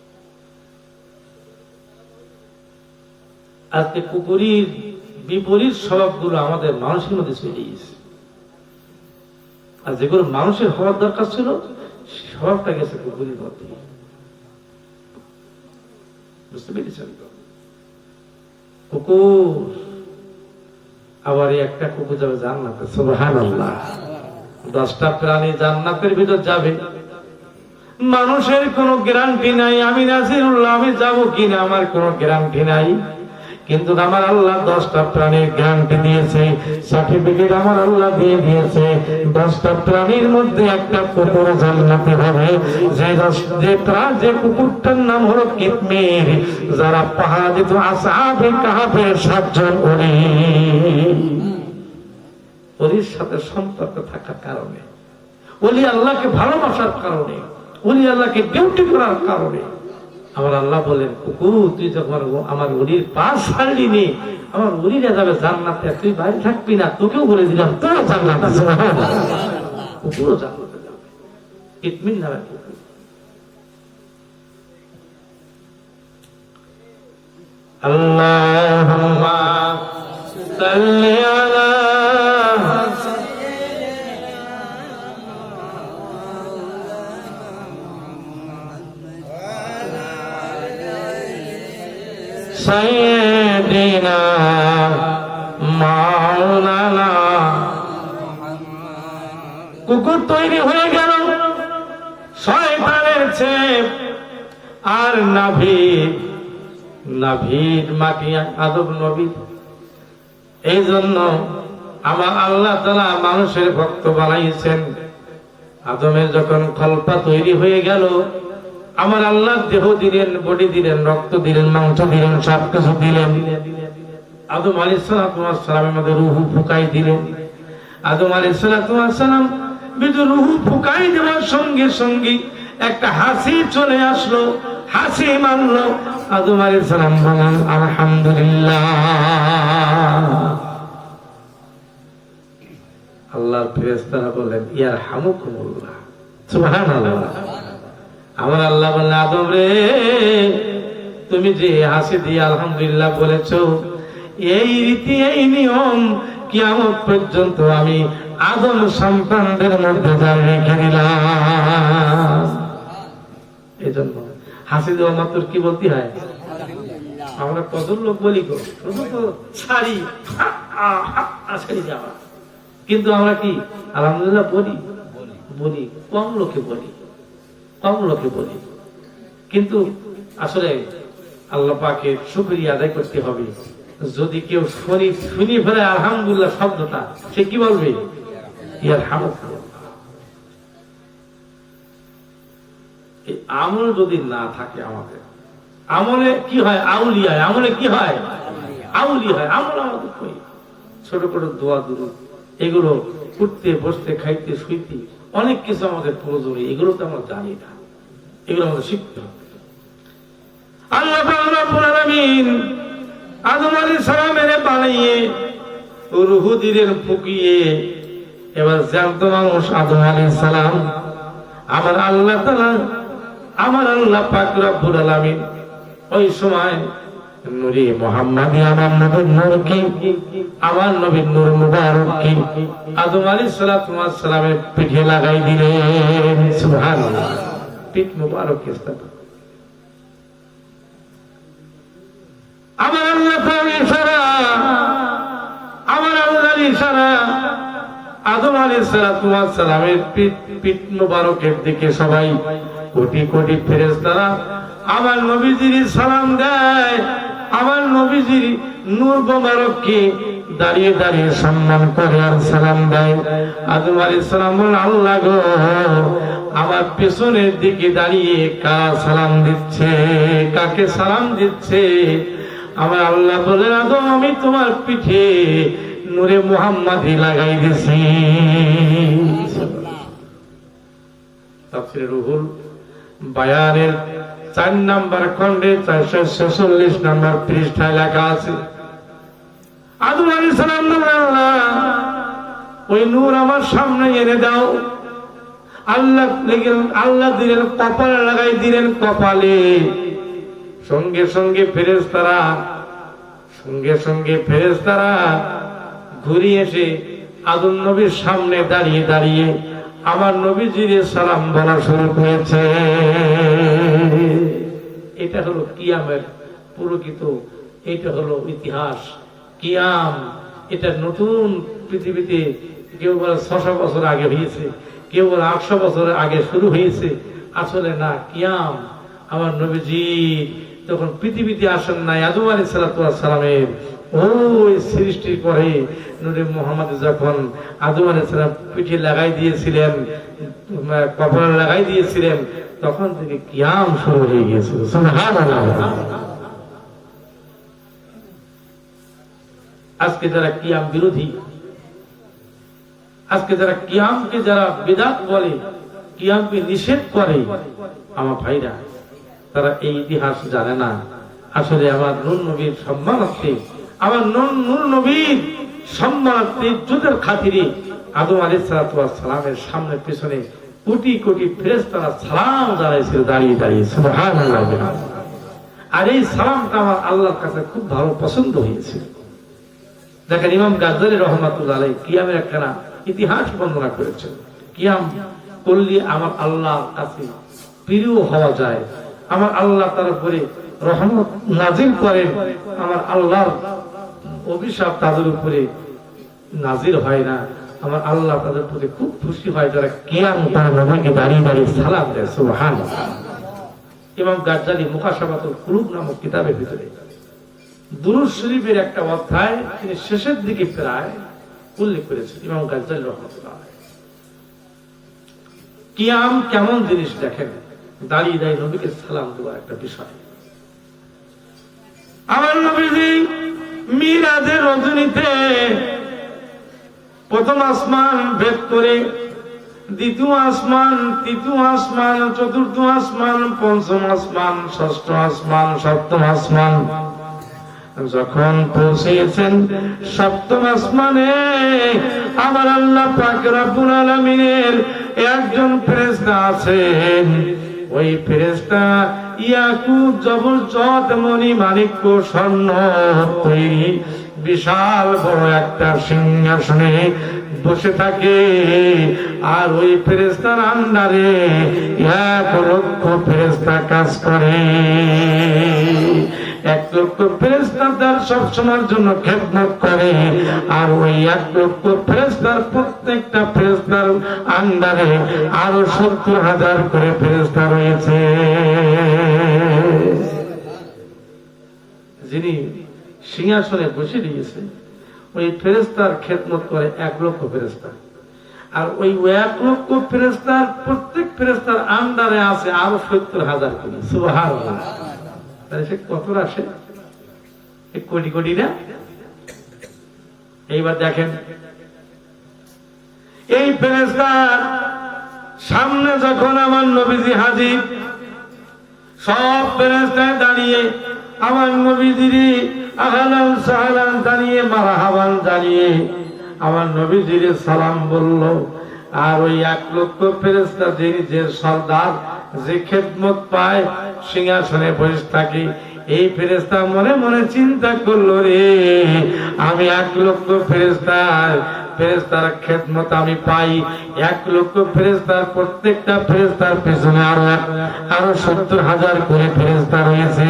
আজকে কুকুরের বিপরীত স্বভাবগুলো আমাদের মানুষের মধ্যে চলে গেছে, আর যেগুলো মানুষের হওয়ার দরকার ছিল স্বভাবটা গেছে কুকুরের মধ্যে। বুঝতে পেরেছেন তো? কুকুর আবার একটা কুকুর যাবে জান্নাতে, সুবহানাল্লাহ। 10টা প্রাণী জান্নাতের ভিতর যাবে, মানুষের কোনো গ্যারান্টি নাই আমি নাসিরুল্লাহ আমি যাব কিনা, আমার কোনো গ্যারান্টি নাই। কিন্তু আমার আল্লাহ 10টা প্রাণীর গ্যারান্টি দিয়েছে, সার্টিফিকেট আমার আল্লাহ দিয়ে দিয়েছে। 10টা প্রাণীর মধ্যে একটা কুকুর জান্নাতে হবে, যে কুকুরটার নাম হলো কিতমির, যারা পাহাড় দিত আসহাবে কাহাফের 7 জন ওলির সাথে সম্পর্ক থাকার কারণে, ওলি আল্লাহকে ভালোবাসার কারণে, ওলি আল্লাহকে ডিউটি করার কারণে আমার আল্লাহ বলেন, কুকুর তুই যখন আমার ওলির পাশ ছাড়লি নি, আমার ওলিরা যাবে জান্নাতে, তুই বাইরে থাকবি না, তোকেও বলে দিলাম তোর জান্নাতে, কুকুরও জান্নাতে যাবে। কিতমির নামে কুকুর। আল্লাহুম্মা সাল্লি আলা সাইয়্যিদিনা মাওলানা। কুকুর তৈরি হয়ে গেল শয়তানের ছেপ আর নাভির মাটি আদম নবী। এই জন্য আমার আল্লাহ তাআলা মানুষের ভক্ত বানাইছেন। আদমের যখন খলপা তৈরি হয়ে গেল, আমার আল্লাহ দেহ দিলেন, বডি দিলেন, রক্ত দিলেন, মাংস দিলেন, সবকিছু দিলেন। আদম আলাইহিস সালামের মধ্যে রূহ ফুকাই দিলেন। আদম আলাইহিস সালাম ভিতরে রূহ ফুকাই দেওয়ার সঙ্গে সঙ্গে একটা হাসি চলে আসলো, হাসি মানলো। আদম আলাইহিস সালাম বলেন আলহামদুলিল্লাহ। আল্লাহর ফেরেশতারা বলেন ইয়ারহামুকুমুল্লাহ, সুবহানাল্লাহ। আমার আল্লাহ বললেন আদম রে, তুমি যে হাসি দিয়ে আলহামদুলিল্লাহ বলেছো, এই রীতি এই নিয়ম কিয়ামত পর্যন্ত আমি আদম সন্তানদের মধ্যে জারি রেখে দিলাম। এই জন্য হাসি দেওয়া মাত্র কি বলতে হয়? আমরা কত লোক বলি গো ছাড়ি ছাড়ি যাওয়া, কিন্তু আমরা কি আলহামদুলিল্লাহ বলি কম লোকে বলি। কিন্তু আসলে আল্লাহ পাকের শুকরিয়া আদায় করতে হবে। যদি কেউ শুনি ফেলে আলহামদুলিল্লাহ শব্দটা, সে কি বলবে? এই আমল যদি না থাকে আমাদের, আমলে কি হয়? আউলিয়া আমলে কি হয়? আউলি হয়। আমল আমাদের কই? ছোট ছোট দোয়া দুরূদ, এগুলো উঠতে বসতে খাইতে শুইতে অনেক কিছু আমাদের প্রয়োজন, এগুলো তো আমরা জানি না, এগুলো আমাদের শিখতে হবে। আল্লাহ রাব্বুল আলামিন আদম আলাইহিস সালামের বানিয়ে রূহ দিলেন ফুকিয়ে, এবার জ্যান্ত মানুষ আদম আলাইহিস সালাম। আমার আল্লাহ তাআলা, আমার আল্লাহ পাক রব্বুল আলামিন ওই সময় নূরে মুহাম্মাদি, আমার নবীর নূর কি, আমার নবীর নূর মুবারক কি আদম আলাইহিস সালামের পিঠে লাগাই দিলেন, সুবহানাল্লাহ। পিঠ মুবারক ইস্তাফা আমার আল্লাহ ইশারা, আমার আল্লাহর ইশারা আদম আলাইহিস সালামের পিঠ মুবারকের দিকে সবাই কোটি কোটি ফেরেশতারা আমার নবীজির সালাম দেয়। আমার নবীজির নূর মুবারককে দাঁড়িয়ে দাঁড়িয়ে সম্মান করে আর সালাম দেয়। আদম আলাইহিস সালাম বলেন আল্লাহ গো, আমার পেছনের দিকে দাঁড়িয়ে কারা সালাম দিচ্ছে, কাকে সালাম দিচ্ছে? আমার আল্লাহ বলেন আদম, আমি তোমার পিঠে নূরে মুহাম্মাদি লাগাই দিছি। তাফসীরে রুহুল বায়ানের 4 নম্বর খণ্ডে 446 নম্বর পৃষ্ঠায় লেখা আছে, আদম আলাইহিস সালাম আল্লাহ ওই নূর আমার সামনে এনে দাও। আল্লাহ আল্লাহ দিলেন কপালে, লাগাই দিলেন কপালে। সঙ্গে সঙ্গে ফেরেশতারা ঘুরিয়ে এসে আদম নবীর সামনে দাঁড়িয়ে দাঁড়িয়ে আমার নবীজির সালাম বলা শুরু করেছে। এটা হলো কিয়ামের প্রকৃত, এটা হলো ইতিহাস। কিয়াম এটা নতুন পৃথিবীতে কেউ বলে 600 বছর আগে হয়েছে, কেউ বলে 800 বছর আগে শুরু হয়েছে। আসলে না, কিয়াম আমার নবীজি তখন পৃথিবীতে আসেন নাই। আদম আলাইহিস সালামের ওই সৃষ্টির পরে নবী মুহাম্মদ যখন আদম আলাইহিস সালাম পিঠে লাগাই দিয়েছিলেন, কপালে লাগাই দিয়েছিলেন, তখন থেকে কিয়াম শুরু হয়ে গিয়েছিল। সুবহানাল্লাহ। আজকে যারা কিয়াম বিরোধী, আজকে যারা কিয়ামকে যারা বিদআত বলে, কিয়ামকে নিষেধ করে, আমার ভাইরা তারা এই ইতিহাস জানে না। আসলে আমার নূর নবীর সম্মানার্থে, আমার নূর নবীর সম্মানার্থে ইজ্জতের খাতিরে আদম আলাইহিস সালামের সামনে পিছনে কোটি কোটি ফেরেশতারা সালাম জানাইছিল দাঁড়িয়ে দাঁড়িয়ে। সুবহানাল্লাহ। আর এই সালামটা আমার আল্লাহর কাছে খুব ভালো পছন্দ হয়েছে। দেখেন ইমাম গাজ্জালী রহমাতুল্লাহ আলাইহি কিয়ামের একখানা ইতিহাস বর্ণনা করেছেন। কিয়াম করলে আমার আল্লাহর কাছে প্রিয় হওয়া যায়, আমার আল্লাহ তার উপরে রহমত নাজিল করেন, আমার আল্লাহর অভিশাপ তাদের উপরে নাজিল হয় না। আমার আল্লাহ তাদের প্রতি খুব খুশি হয় যারা কিয়াম তার নবীকে দাঁড়িয়ে দাঁড়িয়ে সালাম দেয়। সুবহানাল্লাহ। ইমাম গাজ্জালী মুকাশাফাতুল কুলুব নামক কিতাবের ভিতরে দুরূদ শরীফের একটা অধ্যায় তিনি শেষের দিকে প্রায় উল্লেখ করেছেন। ইমাম গাজ্জালী রাহমাতুল্লাহ আলাইহি কিয়াম কেমন জিনিস দেখেন, দাঁড়িয়ে দাঁড়িয়ে নবীকে সালাম দেওয়ার একটা বিষয়। আমার নবীজি মিরাজের রজনীতে প্রথম আসমান ভেদ করে দ্বিতীয় আসমান, তৃতীয় আসমান, চতুর্থ আসমান, পঞ্চম আসমান, ষষ্ঠ আসমান, সপ্তম আসমান যখন পৌঁছেছেন সপ্তম আসমানে আমার আল্লাহ পাক রব্বুল আলামিনের একজন ফেরেশতা আছেন। ওই ফেরেশতা ইয়াকুত জবরজত মণি মাণিক্য স্বর্ণ তৈরি বিশাল বড় একটা সিংহাসনে বসে থাকে। আর ওই ফেরেশতার আন্ডারে 1 লক্ষ ফেরেশতা কাজ করে। 1 লক্ষ ফেরেশতা তার সব সময়ের জন্য খেদমত করে। আর ওই 1 লক্ষ ফেরেশতার প্রত্যেকটা ফেরেশতার আন্ডারে আরো 70,000 করে ফেরেশতা রয়েছে। যিনি সিংহাসনে বসে দিয়েছে ওই ফেরেশতার খেদমত করে 1 লক্ষ ফেরেশতা। আর ওই 1 লক্ষ ফেরেশতার প্রত্যেক ফেরেশতার আন্ডারে আছে আরো 70,000 করে। সুবহানাল্লাহ। তাহলে সে কত আসে? কোটি কোটি না? এইবার দেখেন এই ফেরেশতার সামনে যখন আমার নবীজি হাজির, সব ফেরেশতায় দাঁড়িয়ে আমার নবীজির আহলান সাহলান জানিয়ে মারহাবান জানিয়ে আমার নবীজির সালাম বলল। আর ওই 1 লক্ষ ফেরেশতা যিনি যে সর্দার যে খেদমত পায় সিংহাসনে বসে থাকে, এই ফেরেশতা মনে মনে চিন্তা করলো, রে আমি 1 লক্ষ ফেরেশতার খেদমত আমি পাই, 1 লক্ষ ফেরেশতার প্রত্যেকটা ফেরেশতার পেছনে আরো 70,000 করে ফেরেশতা রয়েছে।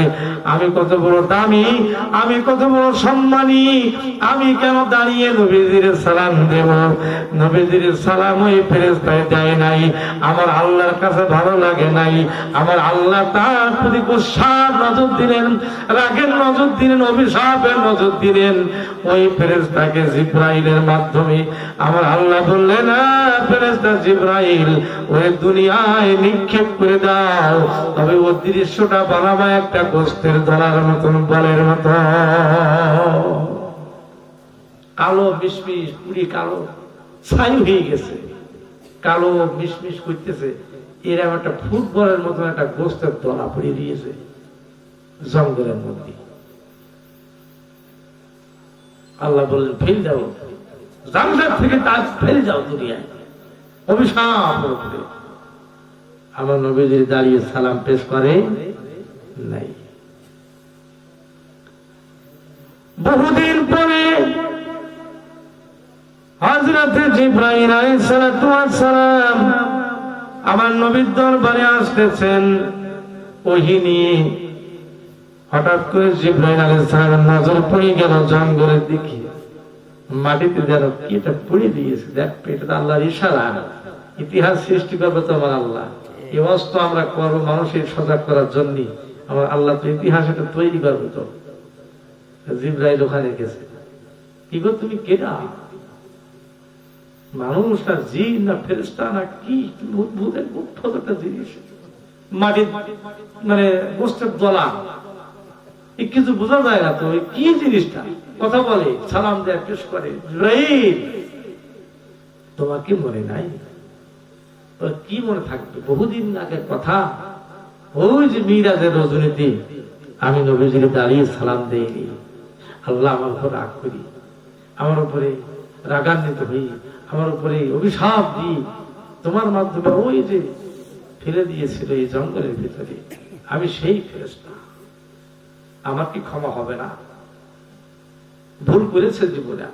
আমি কত বড় দামি, আমি কত বড় সম্মানী, আমি কেন দাঁড়িয়ে নবীজির সালাম দেব? নবীজির সালাম ওই ফেরেশতায় দেয় নাই, আমার আল্লাহর কাছে ভালো লাগে নাই। আমার আল্লাহ তার প্রতি গুসার নজর দিলেন, রাগের নজর দিলেন, অভিশাপের নজর দিলেন। ওই ফেরেশতাকে জিবরাইলের মাধ্যমে আমার আল্লাহ বললেন, ফেরেশতা জিবরাইল ওই দুনিয়ায় নিক্ষেপ করে দাও, তবে ওর দৃশ্যটা বানাবা একটা গোস্তের দলার মতন, বলের মতো কালো মিশমিশ, পুরি কালো ছাই হয়ে গেছে, কালো মিশমিশ করতেছে। এরকম একটা ফুটবলের মতন একটা গোস্তের দলা পড়ে দিয়েছে জঙ্গলের মধ্যে। আল্লাহ বললেন, ফেল দাও। জান্নাত থেকে তাজ ফেলে যাও দুনিয়ায়, অভিশাপ করে। আমার নবীজি দাঁড়িয়ে সালাম পেশ করে নাই। বহুদিন পরে হযরত জিবরাইল আলাইহিস সালাতু ওয়াস সালাম আমার নবীর দরবারে আসতেছেন ওহী নিয়ে। হঠাৎ করে জিবরাইল আলাইহিস সালামের নজর পড়ে গেল জঙ্গলের দিকে, মাটিতে যেন কি এটা পড়ে দিয়েছে। দেখ, এটা তো আল্লাহর ইশারা, ইতিহাস সৃষ্টি করবে তোমার আল্লাহ। এই অস্ত্র আমরা করবো মানুষের সজাগ করার জন্য, আমার আল্লাহ তো ইতিহাস এটা তৈরি করবে। তো জিবরাইল ওখানে গেছে, কি গো তুমি কেডা? মানুষ না জিন না ফেরেশতা না কি? উদ্ভুত একটা জিনিস, মাটির মানে গোষ্ঠের দলা, কিছু বোঝা যায় না তো কি জিনিসটা। কথা বলে, সালাম দেয়, পেশ করে। জিবরাইল, তোমার কি মনে নাই? কি মনে থাকবে? বহুদিন আগের কথা, ওই যে মিরাজের রজনীতে আমি নবীজিকে দাঁড়িয়ে সালাম দেইনি, আল্লাহ আমার উপর রাগ করি, আমার উপরে রাগান্বিত হই, আমার উপরে অভিশাপ দিই, তোমার মাধ্যমে ওই যে ফেলে দিয়েছিল এই জঙ্গলের ভিতরে, আমি সেই ফেরেশতা। আমার কি ক্ষমা হবে না? ভুল করেছে জীবনে,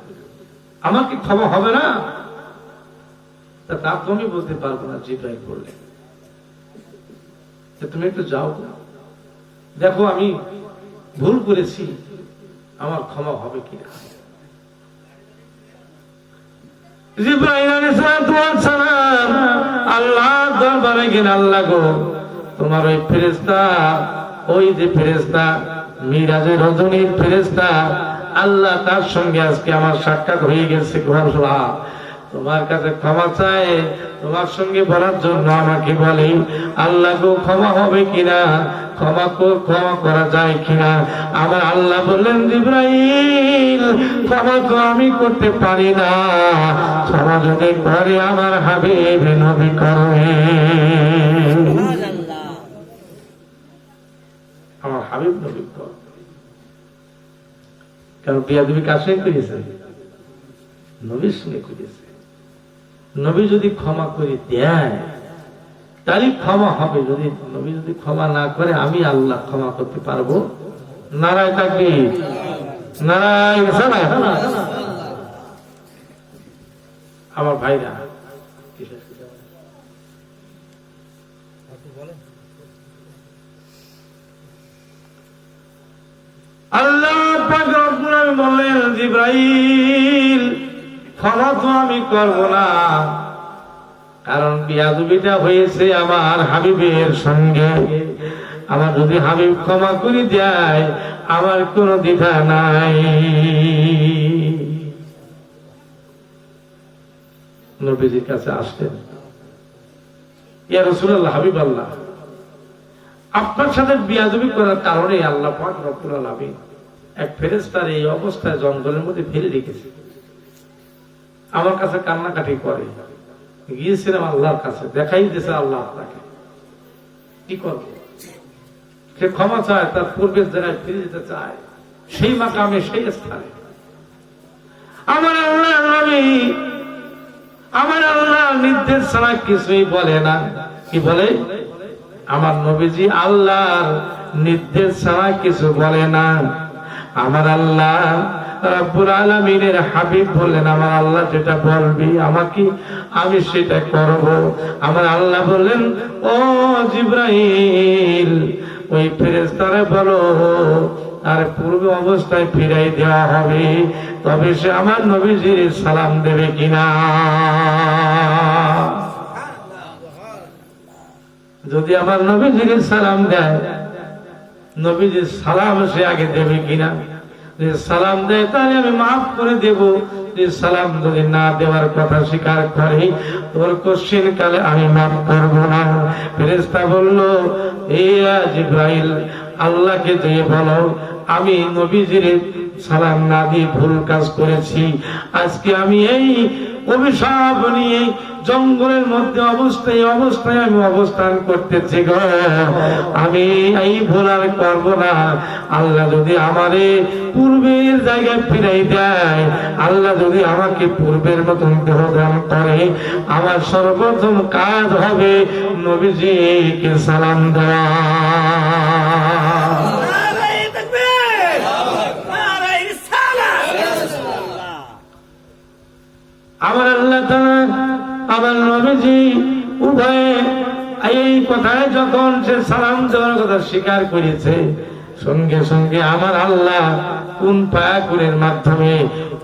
আমার কি ক্ষমা হবে না? তা তো আমি বলতে পারবো না। জিবরাইল বললেন, তুমি একটু যাও, দেখো আমি ভুল করেছি, আমার ক্ষমা হবে কিনা। জিবরাইল আলাইহিস সালাম আল্লাহ দরবারে গেলেন। আল্লাহ গো, তোমার ওই ফেরেশতা, ওই যে ফেরেশতা মিরাজের রজনীর ফেরেশতা, আল্লাহ তার সঙ্গে আজকে আমার সাক্ষাৎ হয়ে গেছে। তোমার কাছে ক্ষমা চায়, তোমার সঙ্গে বলার জন্য আমাকে বলে, আল্লাহ গো ক্ষমা হবে কিনা, ক্ষমা করা যায় কিনা। আমার আল্লাহ বললেন, জিবরাইল ক্ষমা তো আমি করতে পারি না, ক্ষমা যদি করে আমার হাবিব নবী করবে। আমার হাবিব নবী করবে, কারণ বিয়াদবি কার সঙ্গে করেছে? নবীর সঙ্গে করেছে। নবী যদি ক্ষমা করে দেয় তাহলে ক্ষমা হবে, যদি নবী যদি ক্ষমা না করে আমি আল্লাহ ক্ষমা করতে পারবো? নারায় তাকবীর, নারায় সালাত। আমার ভাইরা, আল্লাহ পাক রব্বুল আলামিন বললেন, জিবরাইল ক্ষমা তো আমি করবো না, কারণ বিয়াদবিটা হয়েছে আমার হাবিবের সঙ্গে। আমার যদি হাবিব ক্ষমা করে দেয় আমার কোনো দ্বিধা নাই। নবীজির কাছে আসলেন, ইয়া রাসূলুল্লাহ, হাবিব আল্লাহ, আপনার সাথে বিয়াদবি করার কারণে আল্লাহ পাক রব্বুল আলামিন এক ফেরেশতার এই অবস্থায় জঙ্গলের মধ্যে ফেলে রেখেছে। আমার কাছে কান্নাকাটি করে, গিয়েছিলাম আল্লাহর কাছে, দেখাই দিয়েছে আল্লাহ আপনাকে, কি করবে? সে ক্ষমা চায়, তার পূর্বের জায়গায় ফিরে যেতে চায়, সেই মাকামে, সেই স্থানে। আমার আল্লাহ নবী, আমার আল্লাহ নির্দেশ ছাড়া কিছুই বলে না। কি বলে? আমার নবীজি আল্লাহর নির্দেশ ছাড়া কিছু বলে না। আমার আল্লাহ রব্বুল আলামিনের হাবিব বললেন, আমার আল্লাহ যেটা বলবি আমাকে, আমি সেটা করব। আমার আল্লাহ বললেন, ও জিবরাইল, ওই ফেরেশতারে বলো আর পূর্ব অবস্থায় ফিরাই দেওয়া হবে, তবে সে আমার নবীজির সালাম দেবে কিনা। যদি আমার নবীজির সালাম দেয়, নবীজির সালাম সে আগে দেবে কিনা। যদি সালাম দেয় তাহলে আমি মাফ করে দেব, যদি সালাম যদি না দেওয়ার কথা স্বীকার করে তোর কোশ্চিন কালে আমি মাফ করব না। ফেরেশতা বলল, এ জিবরাইল, আল্লাহকে দিয়ে বলো আমি নবীজির সালাম না দিয়ে ভুল কাজ করেছি, আজকে আমি এই অভিশাপ নিয়ে জঙ্গলের মধ্যে অবস্থায় আমি অবস্থান করতেছি গো, আমি এই ভুল আর করবো না। আল্লাহ যদি আমারে পূর্বের জায়গায় ফিরাই দেয়, আল্লাহ যদি আমাকে পূর্বের মতন দেহ দান করে, আমার সর্বপ্রথম কাজ হবে নবীজিকে সালাম দেওয়া। আমার আল্লাহ তাআলা আমার নবীজি উভয়ে এই কথায় যখন সে সালাম দেওয়ার কথা স্বীকার করেছে, সঙ্গে সঙ্গে আমার আল্লাহ কোন পায়াকুরের মাধ্যমে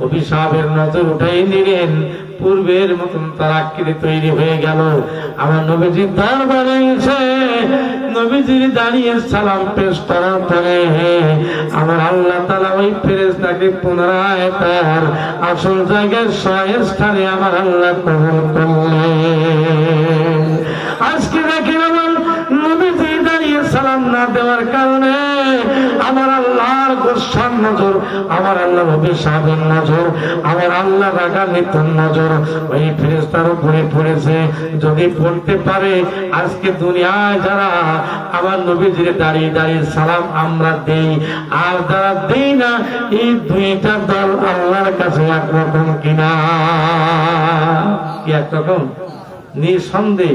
অভিশাপের নজর উঠাই নিলেন, পূর্বের মতন তার আকৃতি তৈরি হয়ে গেল। আমার নবীজির দরবারে এসে নবীজির দাঁড়িয়ে সালাম পেশ করার পরে আমার আল্লাহ তাআলা ওই ফেরেশতাকে পুনরায় তার আসল জায়গায় স্থানে আমার আল্লাহ কবুল করলেন। আজকে দেখেন আমার নবীজি দাঁড়িয়ে সালাম না দেওয়ার কারণে আমার আল্লাহর গোসার নজর, আমার আল্লাহর অভিশাপের নজর, আমার আল্লাহ রাগান্বিতর নজর ওই ফেরেশতার উপরে পড়েছে। যদি পড়তে পারে আজকে দুনিয়ায় যারা আমার নবীজির দাঁড়িয়ে দাঁড়িয়ে সালাম আমরা দেই আর যারা দেই না, এই দুইটা দল আল্লাহর কাছে একরকম কিনা? কি একরকম? নিঃসন্দেহ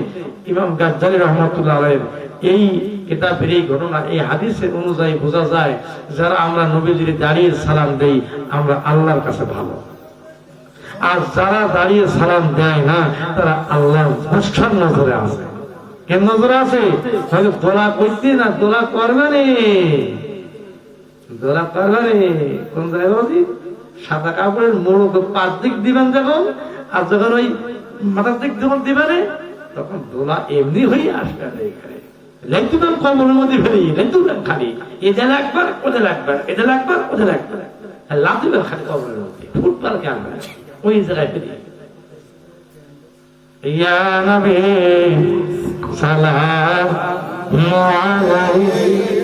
ইমাম গাজ্জালী রহমাতুল্লাহ আলাইহি এই কিতাবের এই ঘটনা, এই হাদিসের অনুযায়ী বোঝা যায় যারা আমরা নবীজির দাঁড়িয়ে সালাম দেই আমরা আল্লাহর কাছে ভালো, আর যারা দাঁড়িয়ে সালাম দেয় না তারা আল্লাহর গোসার নজরে আছে। কেন নজরে আছে? দোলা করতে না, দোলা করবে নে, দোলা করবে নে। কোন জায়গায় সাদা কাপড়ের মোড় পাঁচ দিক দিবেন যখন, আর যখন ওই মাথার দিক যখন দিবেন তখন দোলা এমনি হয়ে আসবে না। এখানে লেখতুবেন কবরের মধ্যে ফেলি, লেখতুবেন খালি এদের লাগবে, ওদের লাগবে, এদের লাগবে, ওদের লাগবে, লাভ দিবেন খালি কবরের মধ্যে, ফুটবল খেলবে ওই জায়গায় ফেলি। ইয়া নবী সালাম আলাইহি